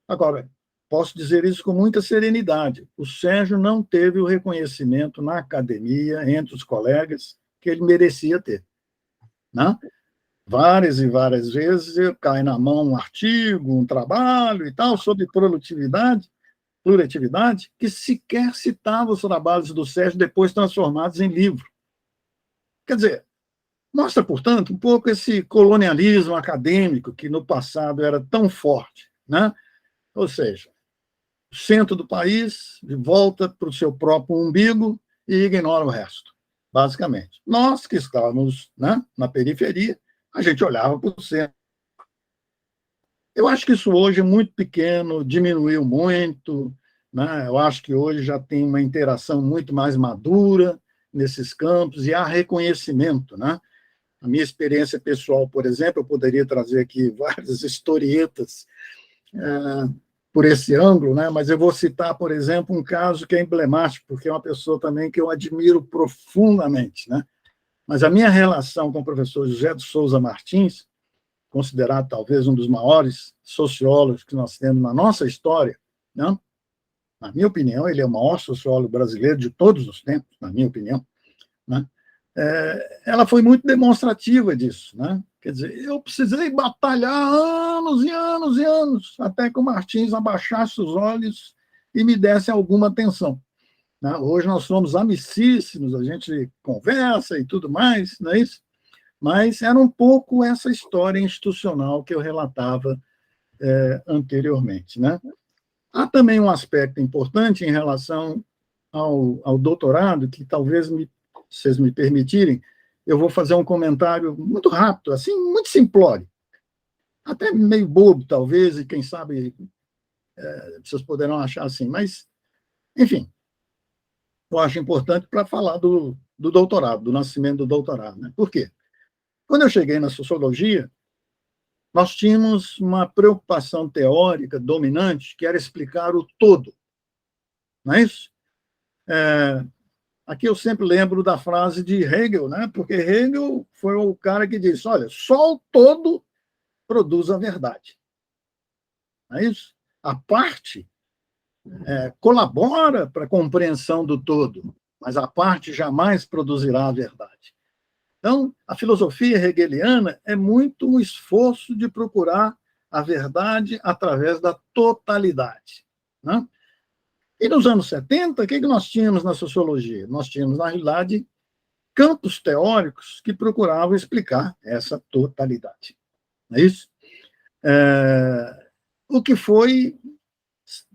Agora, posso dizer isso com muita serenidade. O Sérgio não teve o reconhecimento na academia, entre os colegas, que ele merecia ter, né? Várias e várias vezes cai na mão um artigo, um trabalho e tal, sobre pluriatividade, que sequer citava os trabalhos do Sérgio depois transformados em livro. Quer dizer, mostra, portanto, um pouco esse colonialismo acadêmico que no passado era tão forte, né? Ou seja, o centro do país volta para o seu próprio umbigo e ignora o resto, basicamente. Nós que estávamos, né, na periferia, a gente olhava para o centro. Eu acho que isso hoje é muito pequeno, diminuiu muito, né? Eu acho que hoje já tem uma interação muito mais madura nesses campos e há reconhecimento, né? A minha experiência pessoal, por exemplo, eu poderia trazer aqui várias historietas por esse ângulo, né? Mas eu vou citar, por exemplo, um caso que é emblemático, porque é uma pessoa também que eu admiro profundamente, né? Mas a minha relação com o professor José de Souza Martins, considerado talvez um dos maiores sociólogos que nós temos na nossa história, né? Na minha opinião, ele é o maior sociólogo brasileiro de todos os tempos, na minha opinião, né? Ela foi muito demonstrativa disso, né? Quer dizer, eu precisei batalhar anos e anos e anos até que o Martins abaixasse os olhos e me desse alguma atenção, né? Hoje nós somos amicíssimos, a gente conversa e tudo mais, não é isso? Mas era um pouco essa história institucional que eu relatava anteriormente, né? Há também um aspecto importante em relação ao doutorado, que talvez vocês me permitirem, eu vou fazer um comentário muito rápido, assim, muito simplório, até meio bobo, talvez, e quem sabe vocês poderão achar assim, mas, enfim, eu acho importante para falar do doutorado, do nascimento do doutorado, né? Por quê? Quando eu cheguei na sociologia, nós tínhamos uma preocupação teórica dominante, que era explicar o todo, não é isso? Aqui eu sempre lembro da frase de Hegel, né? Porque Hegel foi o cara que disse, olha, só o todo produz a verdade. Não é isso? A parte colabora para a compreensão do todo, mas a parte jamais produzirá a verdade. Então, a filosofia hegeliana é muito um esforço de procurar a verdade através da totalidade, né? E nos anos 70, o que nós tínhamos na sociologia? Nós tínhamos, na realidade, campos teóricos que procuravam explicar essa totalidade. Não é isso? O que foi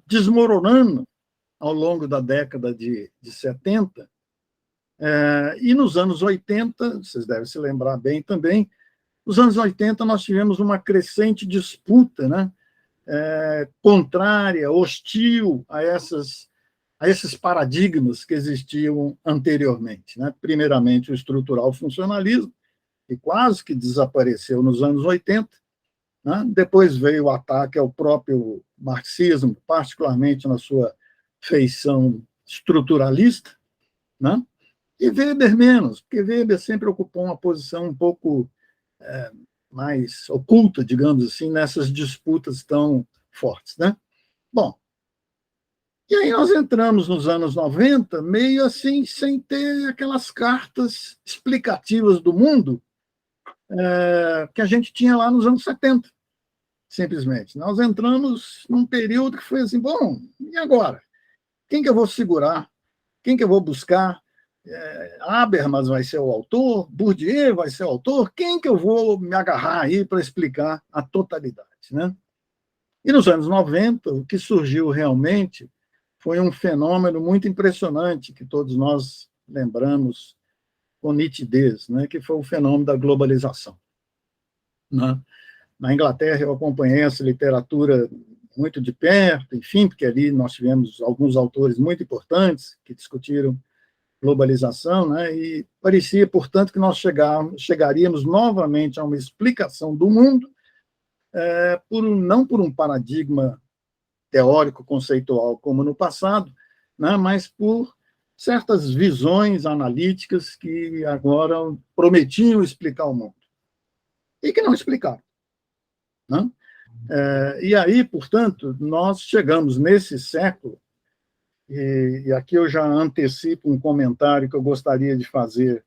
desmoronando ao longo da década de 70, e nos anos 80, vocês devem se lembrar bem também, nos anos 80 nós tivemos uma crescente disputa, né? Contrária, hostil a esses paradigmas que existiam anteriormente, né? Primeiramente, o estrutural funcionalismo, que quase que desapareceu nos anos 80, né? Depois veio o ataque ao próprio marxismo, particularmente na sua feição estruturalista, né? E Weber menos, porque Weber sempre ocupou uma posição um pouco mais oculta, digamos assim, nessas disputas tão fortes, né? Bom, e aí nós entramos nos anos 90, meio assim, sem ter aquelas cartas explicativas do mundo que a gente tinha lá nos anos 70, simplesmente. Nós entramos num período que foi assim, bom, e agora? Quem que eu vou segurar? Quem que eu vou buscar? Habermas vai ser o autor? Bourdieu vai ser o autor? Quem que eu vou me agarrar aí para explicar a totalidade, né? E nos anos 90, o que surgiu realmente foi um fenômeno muito impressionante, que todos nós lembramos com nitidez, né, que foi o fenômeno da globalização. Né? Na Inglaterra, eu acompanhei essa literatura muito de perto, enfim, porque ali nós tivemos alguns autores muito importantes que discutiram globalização, né, e parecia, portanto, que nós chegaríamos novamente a uma explicação do mundo, não por um paradigma teórico, conceitual, como no passado, né, mas por certas visões analíticas que agora prometiam explicar o mundo, e que não explicaram. Né? E aí, portanto, nós chegamos nesse século, e aqui eu já antecipo um comentário que eu gostaria de fazer,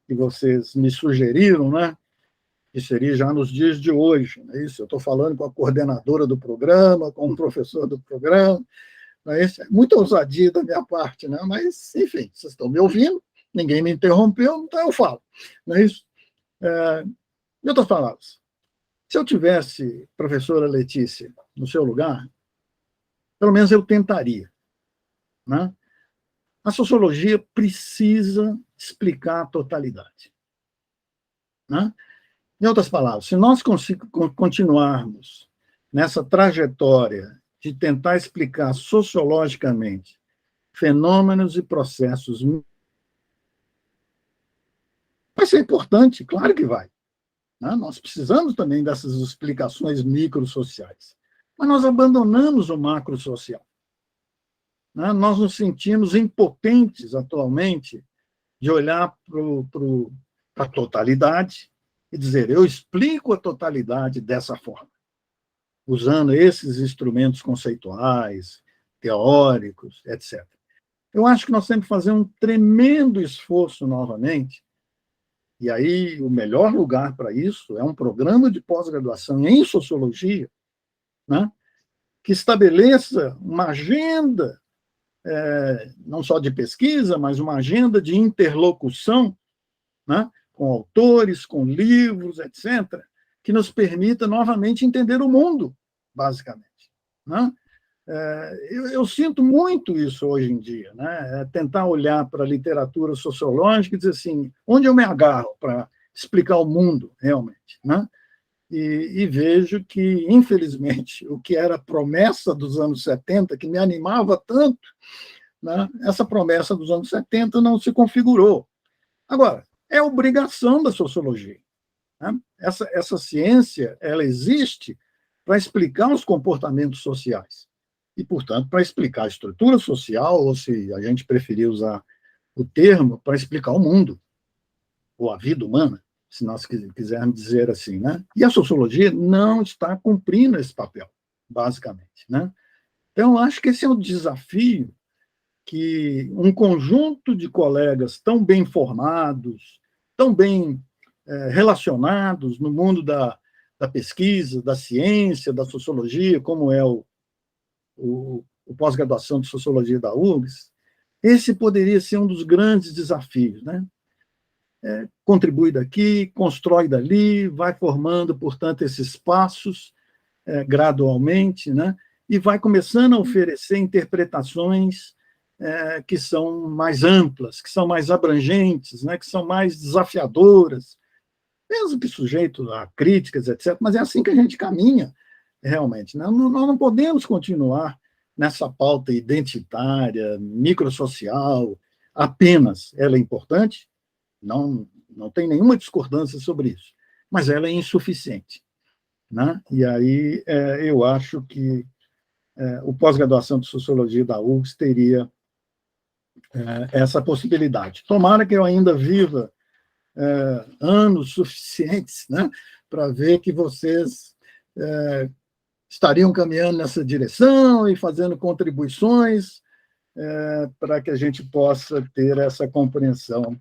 que vocês me sugeriram, né? Que seria já nos dias de hoje. Não é isso? Eu estou falando com a coordenadora do programa, com o professor do programa. Não é isso? É muita ousadia da minha parte, né? Mas, enfim, vocês estão me ouvindo, ninguém me interrompeu, então eu falo. Não é isso? Em outras palavras, se eu tivesse, professora Letícia, no seu lugar, pelo menos eu tentaria. Né? A sociologia precisa explicar a totalidade. Né? Em outras palavras, se nós continuarmos nessa trajetória de tentar explicar sociologicamente fenômenos e processos, vai ser importante, claro que vai. Né? Nós precisamos também dessas explicações microsociais. Mas nós abandonamos o macrosocial. Né? Nós nos sentimos impotentes atualmente de olhar para a totalidade e dizer, eu explico a totalidade dessa forma, usando esses instrumentos conceituais, teóricos, etc. Eu acho que nós temos que fazer um tremendo esforço novamente, e aí o melhor lugar para isso é um programa de pós-graduação em sociologia, né, que estabeleça uma agenda, não só de pesquisa, mas uma agenda de interlocução, né, com autores, com livros, etc., que nos permita novamente entender o mundo, basicamente. Né? Eu sinto muito isso hoje em dia, né? Tentar olhar para a literatura sociológica e dizer assim, onde eu me agarro para explicar o mundo realmente, né? E vejo que, infelizmente, o que era a promessa dos anos 70, que me animava tanto, né? Essa promessa dos anos 70 não se configurou. Agora, é obrigação da sociologia. Né? Essa ciência ela existe para explicar os comportamentos sociais e, portanto, para explicar a estrutura social, ou se a gente preferir usar o termo, para explicar o mundo, ou a vida humana, se nós quisermos dizer assim. Né? E a sociologia não está cumprindo esse papel, basicamente. Né? Então, eu acho que esse é um desafio que um conjunto de colegas tão bem formados, tão bem relacionados no mundo da pesquisa, da ciência, da sociologia, como é o pós-graduação de sociologia da URGS, esse poderia ser um dos grandes desafios. Né? Contribui daqui, constrói dali, vai formando, portanto, esses passos gradualmente, né? E vai começando a oferecer interpretações que são mais amplas, que são mais abrangentes, né, que são mais desafiadoras, mesmo que sujeito a críticas, etc. Mas é assim que a gente caminha, realmente. Né? Nós não podemos continuar nessa pauta identitária, microsocial, apenas. Ela é importante, não tem nenhuma discordância sobre isso, mas ela é insuficiente. Né? E aí eu acho que o pós-graduação de Sociologia da URGS teria essa possibilidade. Tomara que eu ainda viva anos suficientes, né, para ver que vocês estariam caminhando nessa direção e fazendo contribuições para que a gente possa ter essa compreensão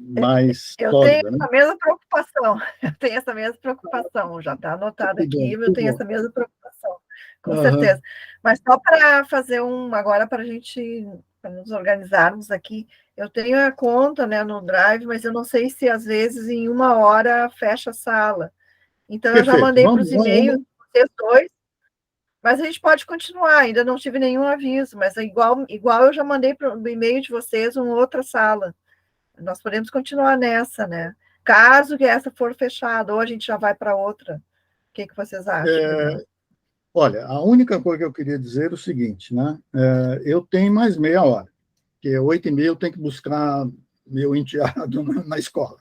mais sólida. Tenho essa mesma preocupação, eu tenho essa mesma preocupação, já está anotado aqui, eu tenho essa mesma preocupação, com certeza. Mas só para fazer agora para a gente, para nos organizarmos aqui, eu tenho a conta, né, no Drive, mas eu não sei se às vezes em 1 hora fecha a sala. Então, eu já mandei para os e-mails, vocês dois, Mas a gente pode continuar, ainda não tive nenhum aviso, mas é igual eu já mandei para o e-mail de vocês uma outra sala. Nós podemos continuar nessa, né? Caso que essa for fechada, ou a gente já vai para outra. O que vocês acham? Olha, a única coisa que eu queria dizer é o seguinte, né? Eu tenho mais meia hora, porque 8h30 eu tenho que buscar meu enteado na escola.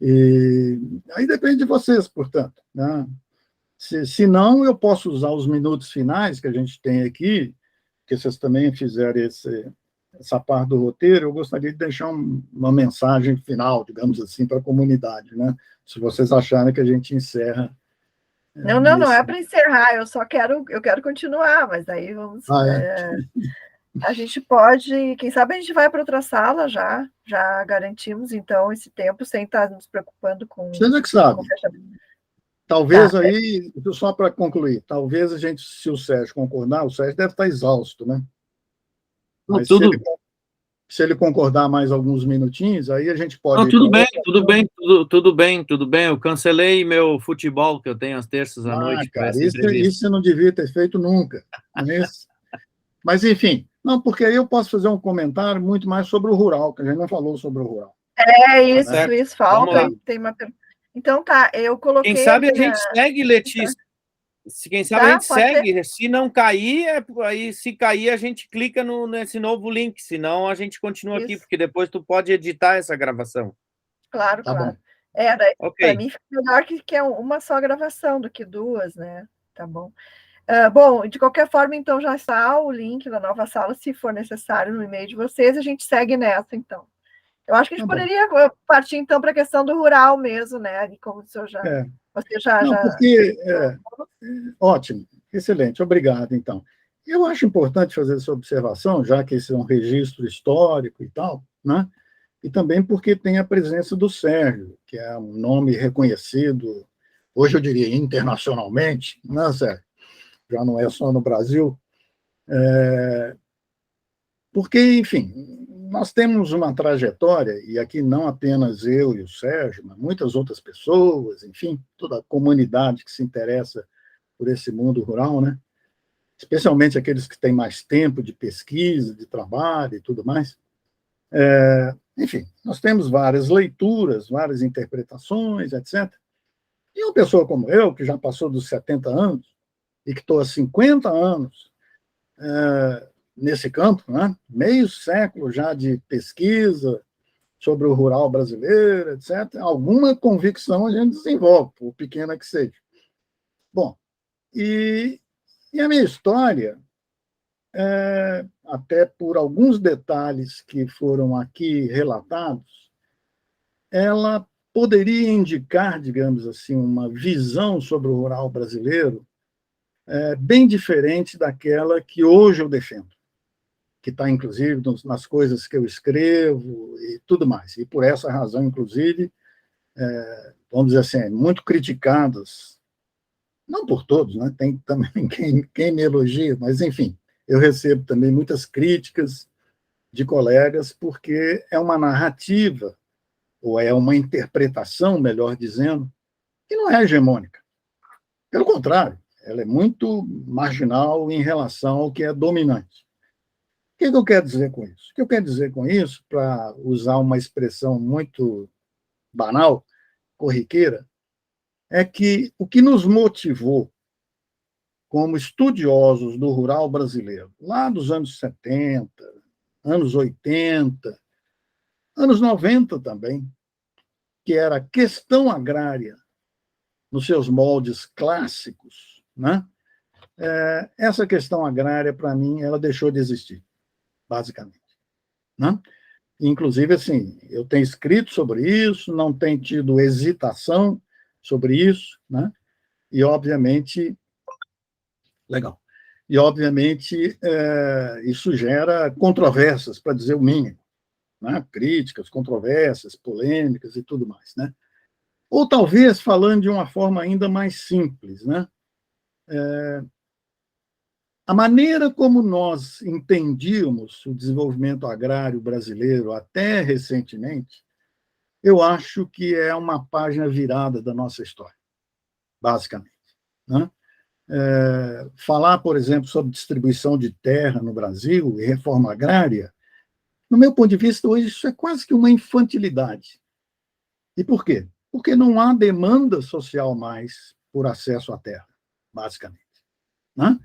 E aí depende de vocês, portanto, né? Se não, eu posso usar os minutos finais que a gente tem aqui, que vocês também fizeram essa parte do roteiro, eu gostaria de deixar uma mensagem final, digamos assim, para a comunidade, né? Se vocês acharem que a gente encerra. Não é para encerrar, eu quero continuar, mas aí vamos. A gente pode, quem sabe a gente vai para outra sala já garantimos então esse tempo sem estar nos preocupando com. Vocês é que sabem. Talvez aí, só para concluir, talvez a gente, se o Sérgio concordar, o Sérgio deve estar exausto, né? Mas se ele concordar mais alguns minutinhos, aí a gente pode... tudo bem. Eu cancelei meu futebol que eu tenho às terças à noite. Cara, isso você não devia ter feito nunca. Mas, enfim, não, porque aí eu posso fazer um comentário muito mais sobre o rural, que a gente não falou sobre o rural. Isso falta. Tem uma... Então tá, eu coloquei... Quem sabe a gente segue, Letícia. Quem sabe a gente segue, se não cair, aí se cair a gente clica nesse novo link, senão a gente continua aqui, porque depois tu pode editar essa gravação. Claro. Bom. Daí, para mim fica melhor que é uma só gravação do que duas, né? Tá bom. Bom, de qualquer forma, então já está o link da nova sala, se for necessário, no e-mail de vocês, a gente segue nessa, então. Eu acho que a gente poderia partir, então, para a questão do rural mesmo, né? E como o senhor já... Você já... Porque, ótimo, excelente, obrigado, então. Eu acho importante fazer essa observação, já que esse é um registro histórico e tal, né? E também porque tem a presença do Sérgio, que é um nome reconhecido, hoje eu diria internacionalmente, né, Sérgio? Já não é só no Brasil. Porque, enfim, nós temos uma trajetória, e aqui não apenas eu e o Sérgio, mas muitas outras pessoas, enfim, toda a comunidade que se interessa por esse mundo rural, né? Especialmente aqueles que têm mais tempo de pesquisa, de trabalho e tudo mais. Enfim, nós temos várias leituras, várias interpretações, etc. E uma pessoa como eu, que já passou dos 70 anos, e que estou há 50 anos nesse campo, né? Meio século já de pesquisa sobre o rural brasileiro, etc., alguma convicção a gente desenvolve, por pequena que seja. Bom, e a minha história, até por alguns detalhes que foram aqui relatados, ela poderia indicar, digamos assim, uma visão sobre o rural brasileiro bem diferente daquela que hoje eu defendo, que está, inclusive, nas coisas que eu escrevo e tudo mais. E, por essa razão, inclusive, vamos dizer assim, muito criticadas, não por todos, né? Tem também quem me elogia, mas, enfim, eu recebo também muitas críticas de colegas, porque é uma narrativa, ou é uma interpretação, melhor dizendo, que não é hegemônica. Pelo contrário, ela é muito marginal em relação ao que é dominante. O que eu quero dizer com isso? O que eu quero dizer com isso, para usar uma expressão muito banal, corriqueira, é que o que nos motivou como estudiosos do rural brasileiro, lá dos anos 70, anos 80, anos 90 também, que era a questão agrária nos seus moldes clássicos, né? Essa questão agrária, para mim, ela deixou de existir, basicamente, né? Inclusive, assim, eu tenho escrito sobre isso, não tenho tido hesitação sobre isso, né? E, obviamente, legal. E, obviamente, isso gera controvérsias, para dizer o mínimo, né? Críticas, controvérsias, polêmicas e tudo mais, né? Ou talvez falando de uma forma ainda mais simples, né? A maneira como nós entendíamos o desenvolvimento agrário brasileiro até recentemente, eu acho que é uma página virada da nossa história, basicamente, né? falar, por exemplo, sobre distribuição de terra no Brasil e reforma agrária, no meu ponto de vista, hoje isso é quase que uma infantilidade. E por quê? Porque não há demanda social mais por acesso à terra, basicamente. Né?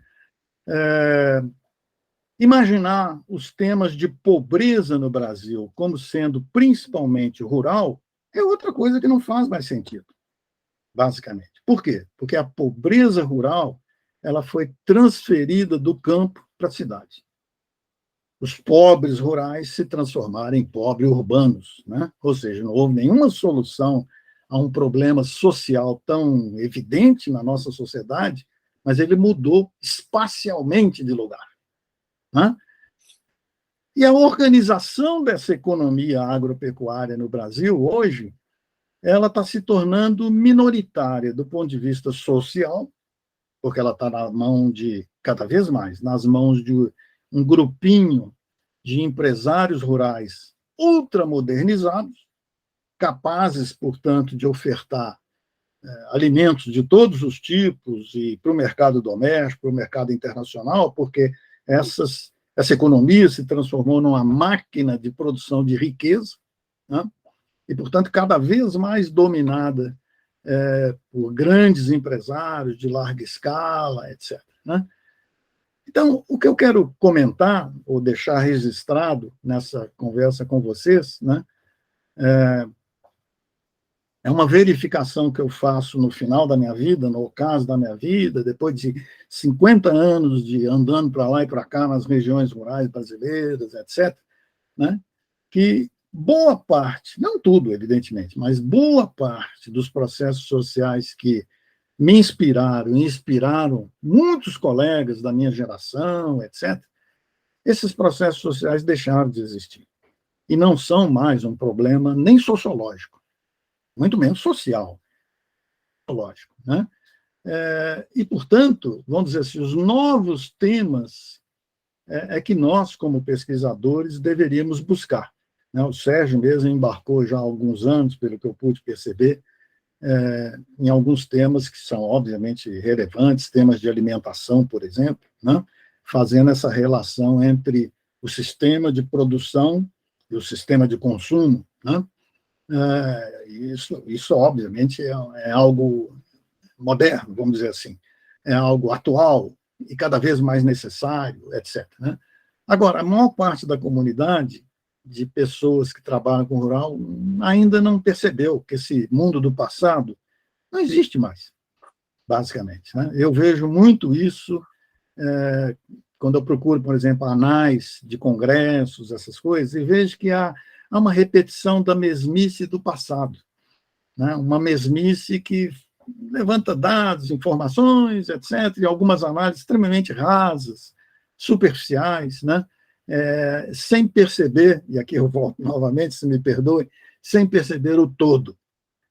Imaginar os temas de pobreza no Brasil como sendo principalmente rural é outra coisa que não faz mais sentido, basicamente. Por quê? Porque a pobreza rural ela foi transferida do campo para a cidade. Os pobres rurais se transformaram em pobres urbanos, né? Ou seja, não houve nenhuma solução a um problema social tão evidente na nossa sociedade, mas ele mudou espacialmente de lugar. Né? E a organização dessa economia agropecuária no Brasil, hoje, ela está se tornando minoritária do ponto de vista social, porque ela está na mão de, cada vez mais, nas mãos de um grupinho de empresários rurais ultramodernizados, capazes, portanto, de ofertar alimentos de todos os tipos e para o mercado doméstico, para o mercado internacional, porque essa economia se transformou numa máquina de produção de riqueza, né? E, portanto, cada vez mais dominada por grandes empresários de larga escala, etc. Né? Então, o que eu quero comentar, ou deixar registrado nessa conversa com vocês, né, é uma verificação que eu faço no final da minha vida, no ocaso da minha vida, depois de 50 anos de andando para lá e para cá nas regiões rurais brasileiras, etc., né, que boa parte, não tudo, evidentemente, mas boa parte dos processos sociais que me inspiraram e inspiraram muitos colegas da minha geração, etc., esses processos sociais deixaram de existir. E não são mais um problema nem sociológico, muito menos social, lógico, né? E, portanto, vamos dizer assim, os novos temas que nós, como pesquisadores, deveríamos buscar. Né? O Sérgio mesmo embarcou já há alguns anos, pelo que eu pude perceber, em alguns temas que são, obviamente, relevantes, temas de alimentação, por exemplo, né? Fazendo essa relação entre o sistema de produção e o sistema de consumo, né? Isso obviamente, é algo moderno, vamos dizer assim, é algo atual e cada vez mais necessário, etc. Né? Agora, a maior parte da comunidade de pessoas que trabalham com rural ainda não percebeu que esse mundo do passado não existe mais, basicamente. Né? Eu vejo muito isso quando eu procuro, por exemplo, anais de congressos, essas coisas, e vejo que há uma repetição da mesmice do passado, né? Uma mesmice que levanta dados, informações, etc., e algumas análises extremamente rasas, superficiais, né? Sem perceber, e aqui eu volto novamente, se me perdoe, sem perceber o todo,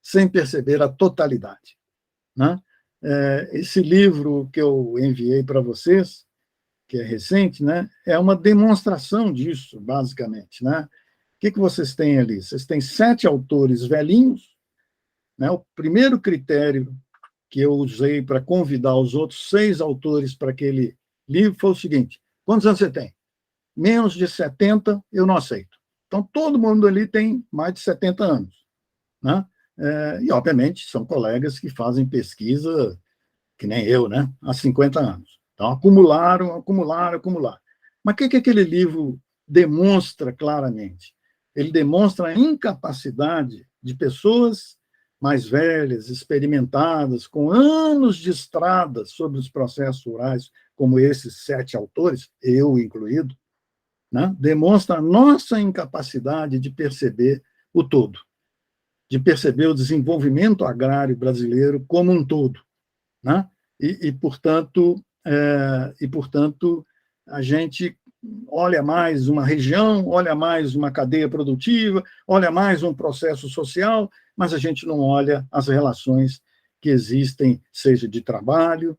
sem perceber a totalidade. Né? Esse livro que eu enviei para vocês, que é recente, né, é uma demonstração disso, basicamente. Né? O que vocês têm ali? Vocês têm 7 autores velhinhos. Né? O primeiro critério que eu usei para convidar os outros 6 autores para aquele livro foi o seguinte: quantos anos você tem? Menos de 70, eu não aceito. Então, todo mundo ali tem mais de 70 anos. Né? E, obviamente, são colegas que fazem pesquisa, que nem eu, né? Há 50 anos. Então, acumularam. Mas o que aquele livro demonstra claramente? Ele demonstra a incapacidade de pessoas mais velhas, experimentadas, com anos de estrada sobre os processos rurais, como esses 7 autores, eu incluído, né? Demonstra a nossa incapacidade de perceber o todo, de perceber o desenvolvimento agrário brasileiro como um todo. Né? Portanto, a gente olha mais uma região, olha mais uma cadeia produtiva, olha mais um processo social, mas a gente não olha as relações que existem, seja de trabalho,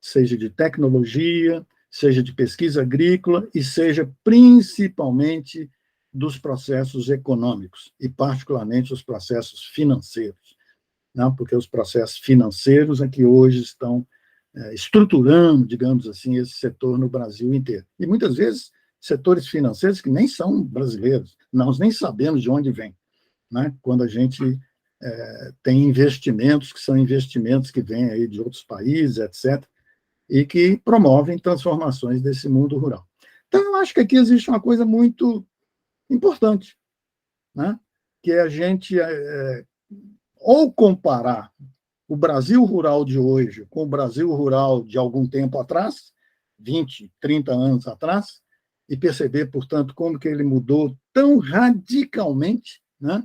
seja de tecnologia, seja de pesquisa agrícola e seja principalmente dos processos econômicos, e particularmente os processos financeiros. Né? Porque os processos financeiros é que hoje estão estruturando, digamos assim, esse setor no Brasil inteiro. E muitas vezes setores financeiros que nem são brasileiros, nós nem sabemos de onde vem, né? Quando a gente tem investimentos que são investimentos que vêm aí de outros países, etc., e que promovem transformações desse mundo rural. Então, eu acho que aqui existe uma coisa muito importante, né? Que é a gente ou comparar o Brasil rural de hoje com o Brasil rural de algum tempo atrás, 20, 30 anos atrás, e perceber, portanto, como que ele mudou tão radicalmente, né?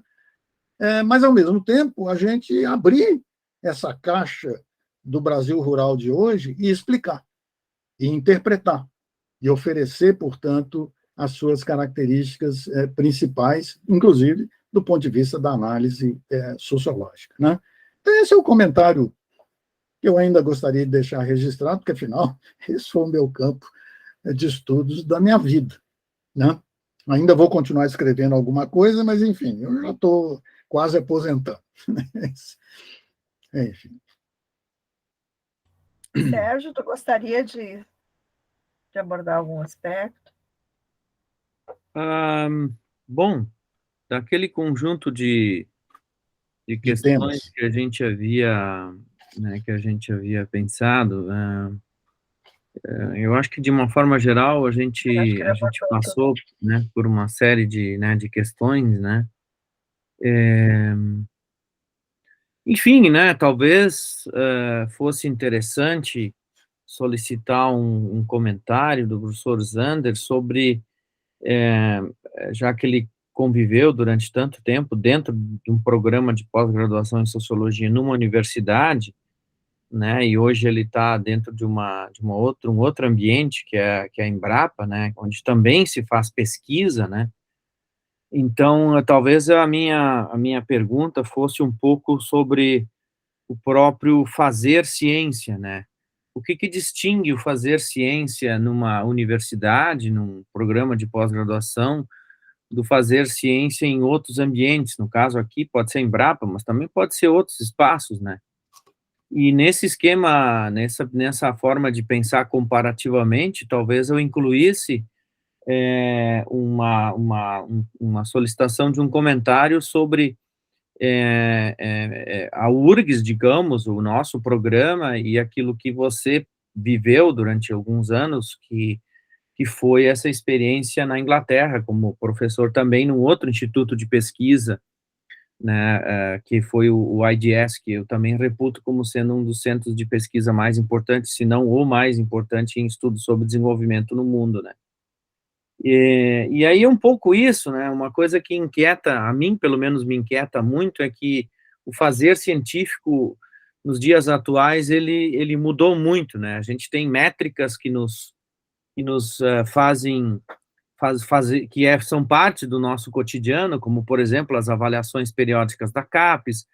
Mas, ao mesmo tempo, a gente abrir essa caixa do Brasil rural de hoje e explicar, e interpretar, e oferecer, portanto, as suas características principais, inclusive do ponto de vista da análise sociológica, né? Então, esse é o comentário que eu ainda gostaria de deixar registrado, porque, afinal, esse foi o meu campo de estudos da minha vida, né? Ainda vou continuar escrevendo alguma coisa, mas, enfim, eu já estou quase aposentando. Enfim. Sérgio, tu gostaria de abordar algum aspecto? Bom, daquele conjunto de questões temas que a gente havia, né, pensado, eu acho que de uma forma geral a gente passou, né, por uma série de questões, né? Enfim, né? Talvez fosse interessante solicitar um comentário do professor Zander sobre, já que ele conviveu durante tanto tempo dentro de um programa de pós-graduação em sociologia numa universidade, né, e hoje ele está dentro de um outro ambiente, que é a Embrapa, né, onde também se faz pesquisa, né. Então, talvez a minha pergunta fosse um pouco sobre o próprio fazer ciência, né. O que distingue o fazer ciência numa universidade, num programa de pós-graduação, do fazer ciência em outros ambientes? No caso aqui pode ser Embrapa, mas também pode ser outros espaços, né. E nesse esquema, nessa forma de pensar comparativamente, talvez eu incluísse uma solicitação de um comentário sobre a URGS, digamos, o nosso programa, e aquilo que você viveu durante alguns anos, que foi essa experiência na Inglaterra, como professor também num outro instituto de pesquisa, né, que foi o IDS, que eu também reputo como sendo um dos centros de pesquisa mais importantes, se não o mais importante em estudos sobre desenvolvimento no mundo, né. E aí é um pouco isso, né, uma coisa que inquieta, a mim pelo menos me inquieta muito, é que o fazer científico nos dias atuais, ele mudou muito, né, a gente tem métricas que nos fazem são parte do nosso cotidiano, como, por exemplo, as avaliações periódicas da CAPES,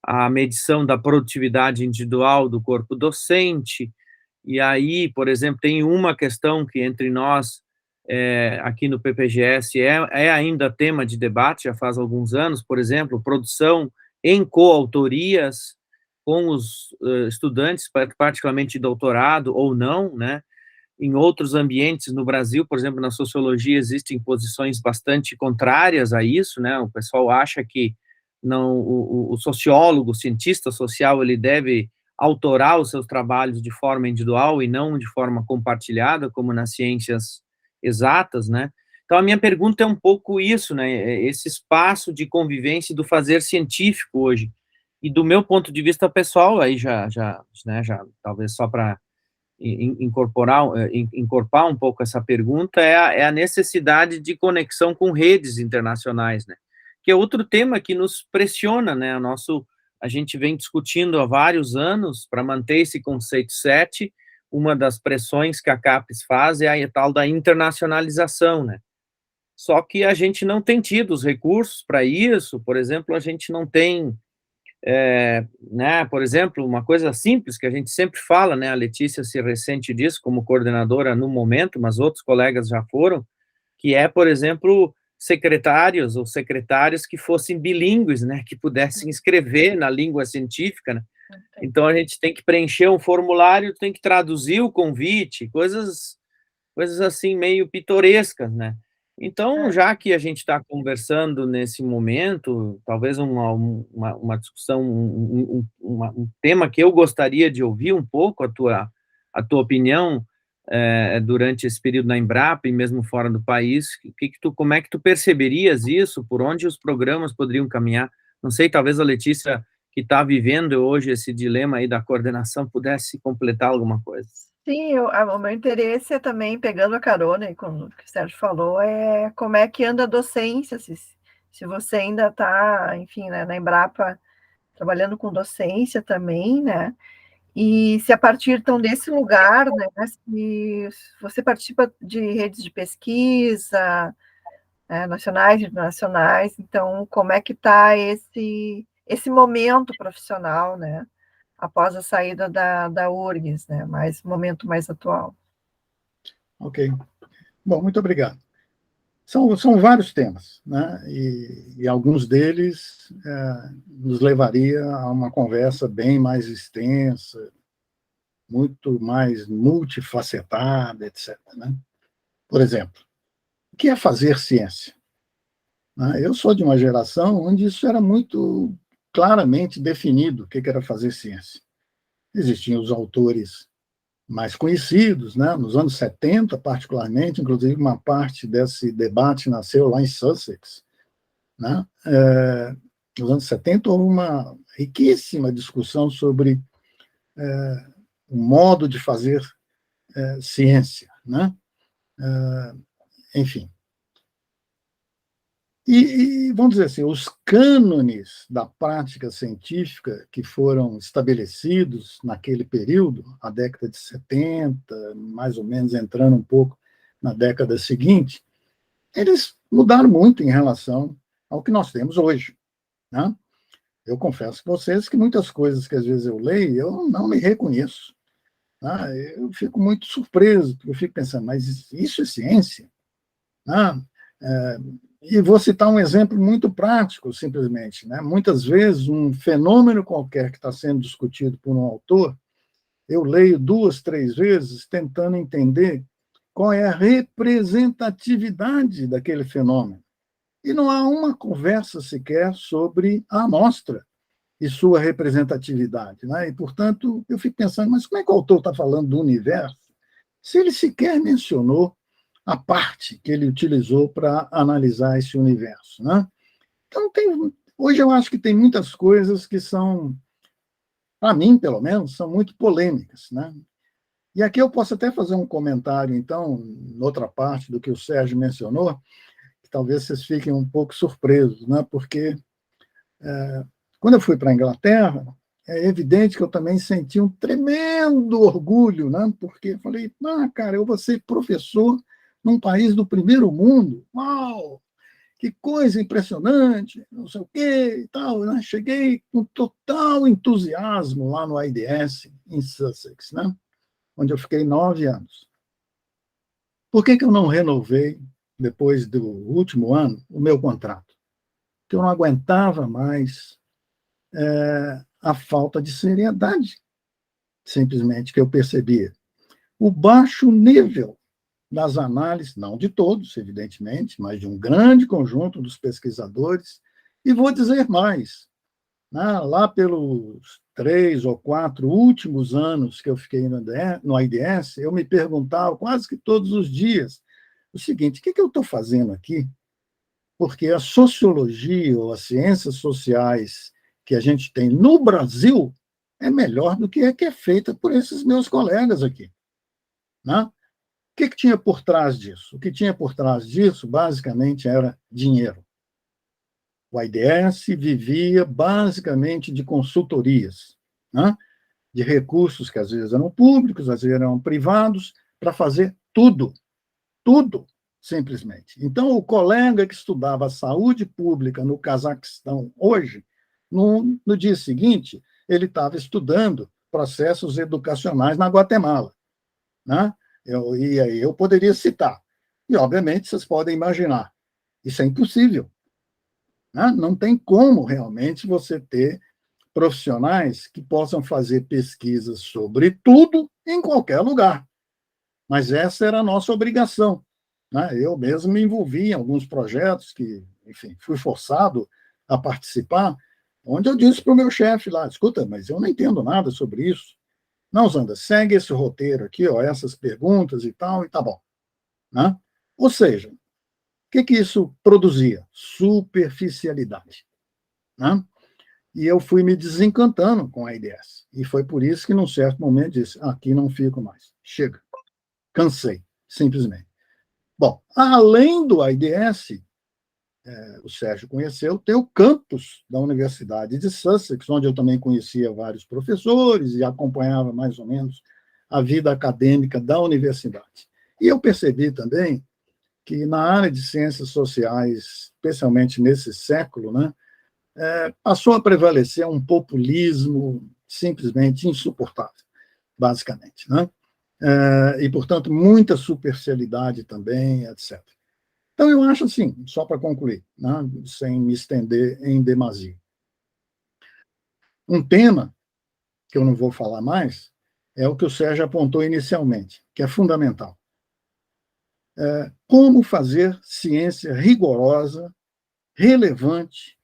a medição da produtividade individual do corpo docente, e aí, por exemplo, tem uma questão que entre nós, aqui no PPGS, é ainda tema de debate, já faz alguns anos, por exemplo, produção em coautorias com os estudantes, particularmente de doutorado ou não, né? Em outros ambientes no Brasil, por exemplo, na sociologia, existem posições bastante contrárias a isso, né? O pessoal acha que não, o sociólogo, o cientista social, ele deve autorar os seus trabalhos de forma individual e não de forma compartilhada, como nas ciências exatas, né? Então, a minha pergunta é um pouco isso, né? Esse espaço de convivência do fazer científico hoje. E do meu ponto de vista pessoal, aí já talvez só para incorporar um pouco essa pergunta, é a necessidade de conexão com redes internacionais, né? Que é outro tema que nos pressiona, né? A gente vem discutindo há vários anos para manter esse conceito 7, uma das pressões que a CAPES faz é a tal da internacionalização, né? Só que a gente não tem tido os recursos para isso, por exemplo, a gente não tem né, por exemplo, uma coisa simples que a gente sempre fala, né, a Letícia se ressente disso como coordenadora no momento, mas outros colegas já foram, que é, por exemplo, secretários ou secretárias que fossem bilíngues, né, que pudessem escrever na língua científica, né, Então a gente tem que preencher um formulário, tem que traduzir o convite, coisas assim meio pitorescas, né. Então, É. já que a gente está conversando nesse momento, talvez uma discussão, um tema que eu gostaria de ouvir um pouco a tua opinião, durante esse período na Embrapa e mesmo fora do país, como é que tu perceberias isso? Por onde os programas poderiam caminhar? Não sei, talvez a Letícia, que está vivendo hoje esse dilema aí da coordenação, pudesse completar alguma coisa. Sim, o meu interesse é também, pegando a carona aí com o que o Sérgio falou, é como é que anda a docência, se você ainda está, enfim, né, na Embrapa, trabalhando com docência também, né, e se a partir, então, desse lugar, né, se você participa de redes de pesquisa, né, nacionais e internacionais, então, como é que está esse momento profissional, né, após a saída da URGS, né, momento mais atual. Ok. Bom, muito obrigado. São vários temas, né? E alguns deles nos levaria a uma conversa bem mais extensa, muito mais multifacetada, etc., né? Por exemplo, o que é fazer ciência? Né? Eu sou de uma geração onde isso era muito claramente definido, o que era fazer ciência. Existiam os autores mais conhecidos, né? Nos anos 70, particularmente, inclusive uma parte desse debate nasceu lá em Sussex, né? Nos anos 70 houve uma riquíssima discussão sobre o modo de fazer ciência, né? Enfim. Vamos dizer assim, os cânones da prática científica que foram estabelecidos naquele período, a década de 70, mais ou menos entrando um pouco na década seguinte, eles mudaram muito em relação ao que nós temos hoje, né? Eu confesso para vocês que muitas coisas que às vezes eu leio, eu não me reconheço, né? Eu fico muito surpreso, porque eu fico pensando, mas isso é ciência? Né? E vou citar um exemplo muito prático, simplesmente, né? Muitas vezes, um fenômeno qualquer que está sendo discutido por um autor, eu leio 2, 3 vezes, tentando entender qual é a representatividade daquele fenômeno. E não há uma conversa sequer sobre a amostra e sua representatividade, né? E, portanto, eu fico pensando, mas como é que o autor está falando do universo se ele sequer mencionou a parte que ele utilizou para analisar esse universo, né? Então, hoje eu acho que tem muitas coisas que são, para mim, pelo menos, são muito polêmicas, né? E aqui eu posso até fazer um comentário, então, noutra parte do que o Sérgio mencionou, que talvez vocês fiquem um pouco surpresos, né? Porque quando eu fui para a Inglaterra, é evidente que eu também senti um tremendo orgulho, né? Porque eu falei, cara, eu vou ser professor num país do primeiro mundo. Uau! Que coisa impressionante, não sei o quê e tal, né? Cheguei com total entusiasmo lá no IDS, em Sussex, né? Onde eu fiquei 9 anos. Por que eu não renovei, depois do último ano, o meu contrato? Porque eu não aguentava mais a falta de seriedade, simplesmente, que eu percebia. O baixo nível das análises, não de todos, evidentemente, mas de um grande conjunto dos pesquisadores, e vou dizer mais, né? Lá pelos 3 ou 4 últimos anos que eu fiquei no IDS, eu me perguntava quase que todos os dias o seguinte, o que eu estou fazendo aqui? Porque a sociologia ou as ciências sociais que a gente tem no Brasil é melhor do que a que é feita por esses meus colegas aqui, né? O que tinha por trás disso? O que tinha por trás disso, basicamente, era dinheiro. O IDS vivia basicamente de consultorias, né? De recursos que às vezes eram públicos, às vezes eram privados, para fazer tudo, simplesmente. Então, o colega que estudava saúde pública no Cazaquistão hoje, no dia seguinte, ele estava estudando processos educacionais na Guatemala, né? E aí eu poderia citar. E, obviamente, vocês podem imaginar, isso é impossível, né? Não tem como realmente você ter profissionais que possam fazer pesquisas sobre tudo em qualquer lugar. Mas essa era a nossa obrigação, né? Eu mesmo me envolvi em alguns projetos que, enfim, fui forçado a participar, onde eu disse para o meu chefe lá, escuta, mas eu não entendo nada sobre isso. Não, Zanda, segue esse roteiro aqui, ó, essas perguntas e tal, e tá bom. Né? Ou seja, o que isso produzia? Superficialidade. Né? E eu fui me desencantando com a AIDS. E foi por isso que, num certo momento, disse, aqui não fico mais. Chega. Cansei, simplesmente. Bom, além do AIDS, o Sérgio conheceu, tem o campus da Universidade de Sussex, onde eu também conhecia vários professores e acompanhava mais ou menos a vida acadêmica da universidade. E eu percebi também que na área de ciências sociais, especialmente nesse século, né, passou a prevalecer um populismo simplesmente insuportável, basicamente, né? E, portanto, muita superficialidade também, etc. Então, eu acho assim, só para concluir, né, sem me estender em demasia. Um tema que eu não vou falar mais é o que o Sérgio apontou inicialmente, que é fundamental. Como fazer ciência rigorosa, relevante,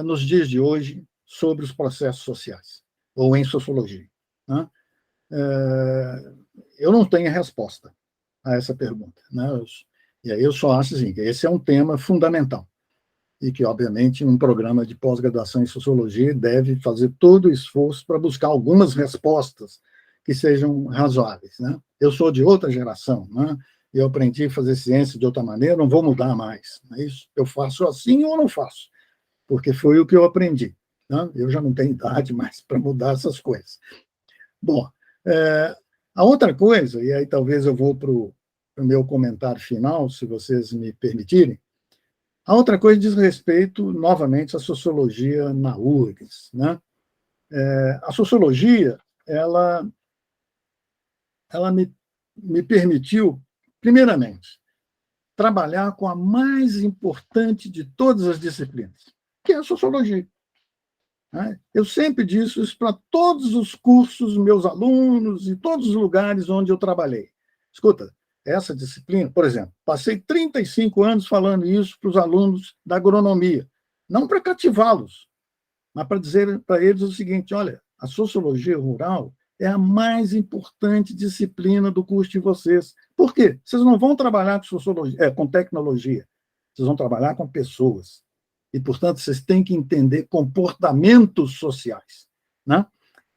nos dias de hoje, sobre os processos sociais, ou em sociologia. Né? Eu não tenho resposta a essa pergunta. Né? E aí eu só acho assim, que esse é um tema fundamental e que, obviamente, um programa de pós-graduação em sociologia deve fazer todo o esforço para buscar algumas respostas que sejam razoáveis. Né? Eu sou de outra geração, né? Eu aprendi a fazer ciência de outra maneira, não vou mudar mais. Não é isso? Eu faço assim ou não faço, porque foi o que eu aprendi. Né? Eu já não tenho idade mais para mudar essas coisas. Bom, a outra coisa, e aí talvez eu vou para o meu comentário final, se vocês me permitirem, a outra coisa diz respeito, novamente, à sociologia na URGS. Né? A sociologia, ela me permitiu, primeiramente, trabalhar com a mais importante de todas as disciplinas, que é a sociologia. Né? Eu sempre disse isso para todos os cursos, meus alunos e todos os lugares onde eu trabalhei. Escuta, essa disciplina, por exemplo, passei 35 anos falando isso para os alunos da agronomia, não para cativá-los, mas para dizer para eles o seguinte, olha, a sociologia rural é a mais importante disciplina do curso de vocês. Por quê? Vocês não vão trabalhar com sociologia, com tecnologia, vocês vão trabalhar com pessoas. E, portanto, vocês têm que entender comportamentos sociais. Né?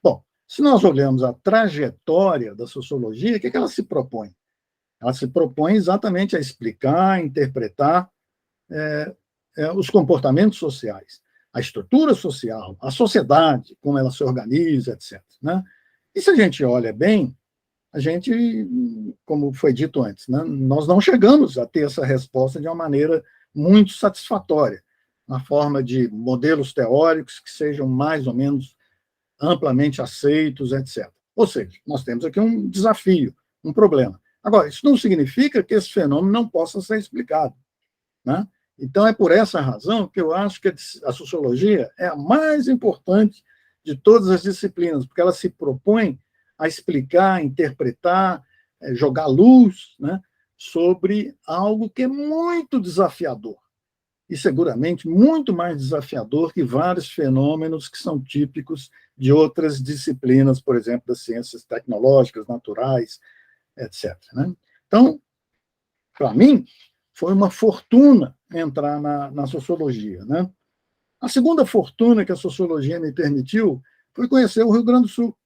Bom, se nós olhamos a trajetória da sociologia, o que ela se propõe? Ela se propõe exatamente a explicar, interpretar os comportamentos sociais, a estrutura social, a sociedade, como ela se organiza, etc. Né? E se a gente olha bem, a gente, como foi dito antes, né, nós não chegamos a ter essa resposta de uma maneira muito satisfatória, na forma de modelos teóricos que sejam mais ou menos amplamente aceitos, etc. Ou seja, nós temos aqui um desafio, um problema. Agora, isso não significa que esse fenômeno não possa ser explicado. Né? Então, é por essa razão que eu acho que a sociologia é a mais importante de todas as disciplinas, porque ela se propõe a explicar, interpretar, jogar luz, né, sobre algo que é muito desafiador, e seguramente muito mais desafiador que vários fenômenos que são típicos de outras disciplinas, por exemplo, das ciências tecnológicas, naturais, etc. Né? Então, para mim, foi uma fortuna entrar na sociologia. Né? A segunda fortuna que a sociologia me permitiu foi conhecer o Rio Grande do Sul,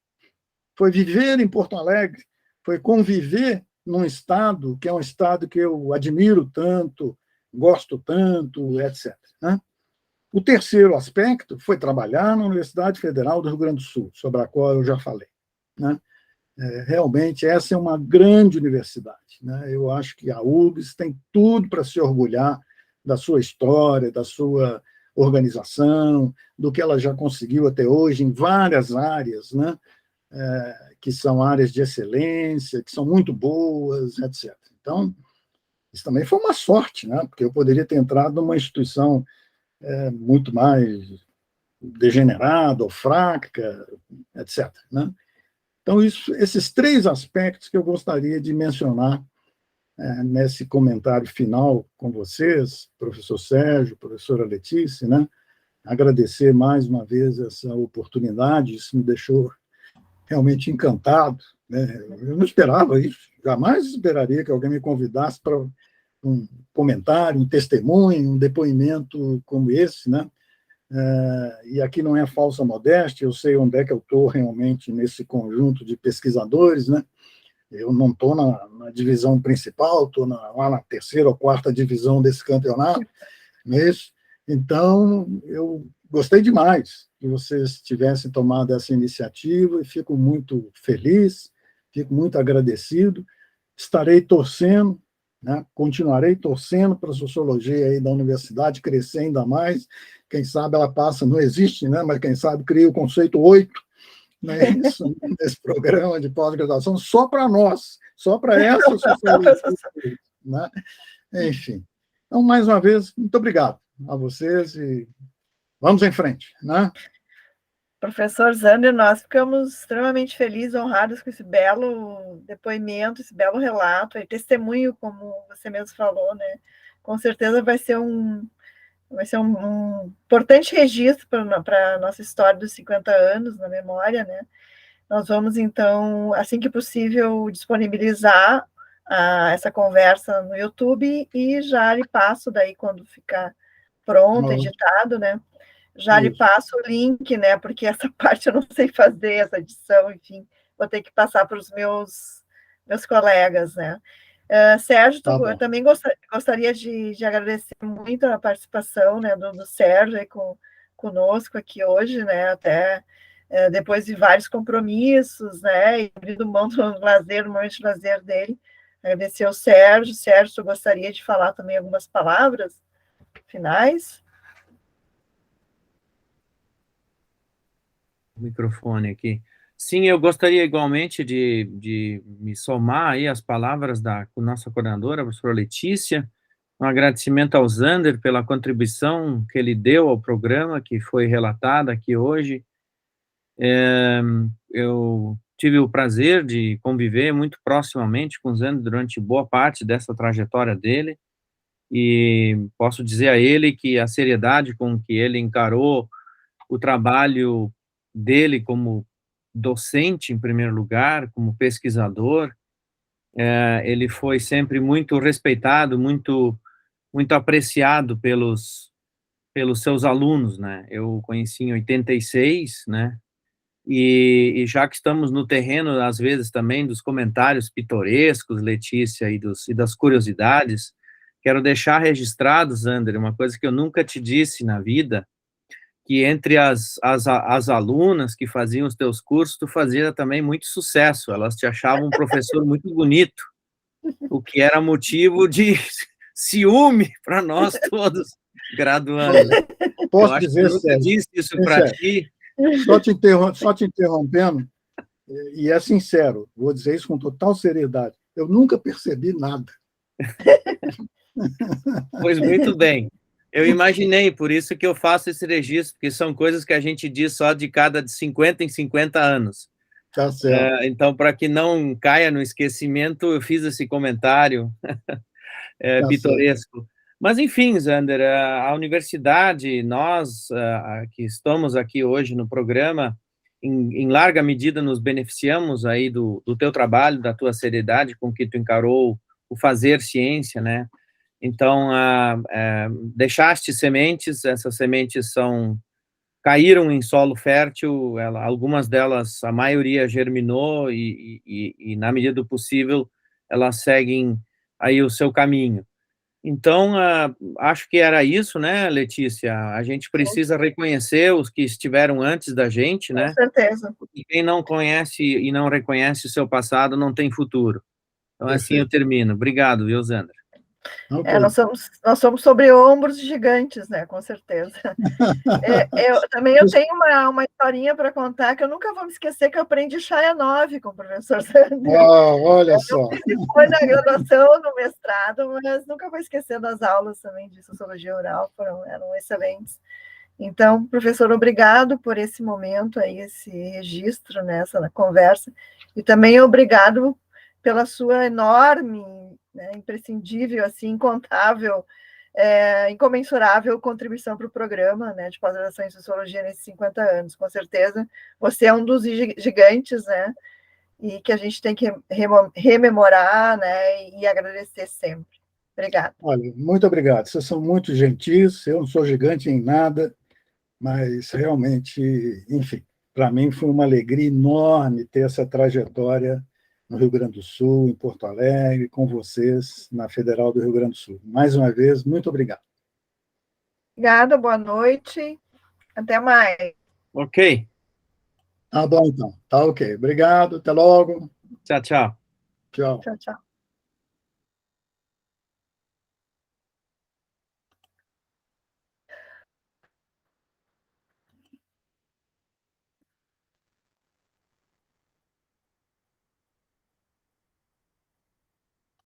foi viver em Porto Alegre, foi conviver num estado que é um estado que eu admiro tanto, gosto tanto, etc. Né? O terceiro aspecto foi trabalhar na Universidade Federal do Rio Grande do Sul, sobre a qual eu já falei. Né? Realmente, essa é uma grande universidade. Né? Eu acho que a URGS tem tudo para se orgulhar da sua história, da sua organização, do que ela já conseguiu até hoje em várias áreas, né? Que são áreas de excelência, que são muito boas, etc. Então, isso também foi uma sorte, né? Porque eu poderia ter entrado numa instituição muito mais degenerada ou fraca, etc., né? Então, esses 3 aspectos que eu gostaria de mencionar nesse comentário final com vocês, professor Sérgio, professora Letícia, né? Agradecer mais uma vez essa oportunidade, isso me deixou realmente encantado, né? Eu não esperava isso, jamais esperaria que alguém me convidasse para um comentário, um testemunho, um depoimento como esse, né? E aqui não é falsa modéstia, eu sei onde é que eu estou realmente nesse conjunto de pesquisadores, né? Eu não estou na divisão principal, estou lá na 3ª ou 4ª divisão desse campeonato, não é isso? Então, eu gostei demais que vocês tivessem tomado essa iniciativa e fico muito feliz, fico muito agradecido, estarei torcendo, né? Continuarei torcendo para a sociologia aí da universidade crescer ainda mais, quem sabe ela passa, não existe, né? Mas quem sabe cria o conceito 8, né? Isso, nesse programa de pós-graduação, só para nós, só para essa sociologia, né? Enfim. Então, mais uma vez, muito obrigado a vocês e vamos em frente, né? Professor Zander, nós ficamos extremamente felizes, honrados com esse belo depoimento, esse belo relato, e testemunho, como você mesmo falou, né? Com certeza vai ser um importante registro para a nossa história dos 50 anos, na memória, né? Nós vamos, então, assim que possível, disponibilizar essa conversa no YouTube e já lhe passo daí, quando ficar pronto, editado, né? Já lhe passo o link, né? Porque essa parte eu não sei fazer, essa edição, enfim, vou ter que passar para os meus colegas, né? Sérgio, eu também gostaria de agradecer muito a participação, né, do Sérgio aí conosco aqui hoje, né? Até depois de vários compromissos, né? E abrindo mão do lazer, do momento de lazer dele. Agradecer ao Sérgio. Sérgio, eu gostaria de falar também algumas palavras finais. Microfone aqui. Sim, eu gostaria igualmente de me somar aí às palavras da nossa coordenadora, a professora Letícia, um agradecimento ao Zander pela contribuição que ele deu ao programa, que foi relatada aqui hoje. Eu tive o prazer de conviver muito proximamente com o Zander durante boa parte dessa trajetória dele, e posso dizer a ele que a seriedade com que ele encarou o trabalho dele como docente, em primeiro lugar, como pesquisador, ele foi sempre muito respeitado, muito apreciado pelos seus alunos, né? Eu o conheci em 86, né? E já que estamos no terreno, às vezes, também dos comentários pitorescos, Letícia, e das curiosidades, quero deixar registrado, Zander, uma coisa que eu nunca te disse na vida, que entre as alunas que faziam os teus cursos, tu fazia também muito sucesso, elas te achavam um professor muito bonito, o que era motivo de ciúme para nós todos, graduandos. Posso dizer, eu nunca disse isso para ti. Só te interrompendo, e é sincero, vou dizer isso com total seriedade, eu nunca percebi nada. Pois muito bem. Eu imaginei, por isso que eu faço esse registro, porque são coisas que a gente diz só de 50 em 50 anos. Tá certo. Então, para que não caia no esquecimento, eu fiz esse comentário pitoresco. Mas, enfim, Zander, a universidade, nós que estamos aqui hoje no programa, em larga medida nos beneficiamos aí do teu trabalho, da tua seriedade com que tu encarou o fazer ciência, né? Então, deixaste sementes, essas sementes caíram em solo fértil, algumas delas, a maioria germinou e, na medida do possível, elas seguem aí o seu caminho. Então, acho que era isso, né, Letícia? A gente precisa reconhecer os que estiveram antes da gente, né? Com certeza. E quem não conhece e não reconhece o seu passado não tem futuro. Então, assim eu termino. Obrigado, viu, Zander? Okay. Nós somos sobre ombros gigantes, né? Com certeza. Eu tenho uma historinha para contar que eu nunca vou me esquecer, que eu aprendi Chaya 9 com o professor Zander. Olha só. Foi na graduação, no mestrado, mas nunca vou esquecer das aulas também de sociologia oral, eram excelentes. Então, professor, obrigado por esse momento aí, esse registro nessa conversa, e também obrigado pela sua enorme, né, imprescindível, assim, incontável, incomensurável contribuição para o programa, né, de pós-graduação em Sociologia nesses 50 anos. Com certeza, você é um dos gigantes, né, e que a gente tem que rememorar, né, e agradecer sempre. Obrigada. Olha, muito obrigado. Vocês são muito gentis, eu não sou gigante em nada, mas realmente, enfim, para mim foi uma alegria enorme ter essa trajetória no Rio Grande do Sul, em Porto Alegre, com vocês, na Federal do Rio Grande do Sul. Mais uma vez, muito obrigado. Obrigada, boa noite, até mais. Ok. Tá bom, então. Tá ok. Obrigado, até logo. Tchau, tchau. Tchau. Tchau, tchau.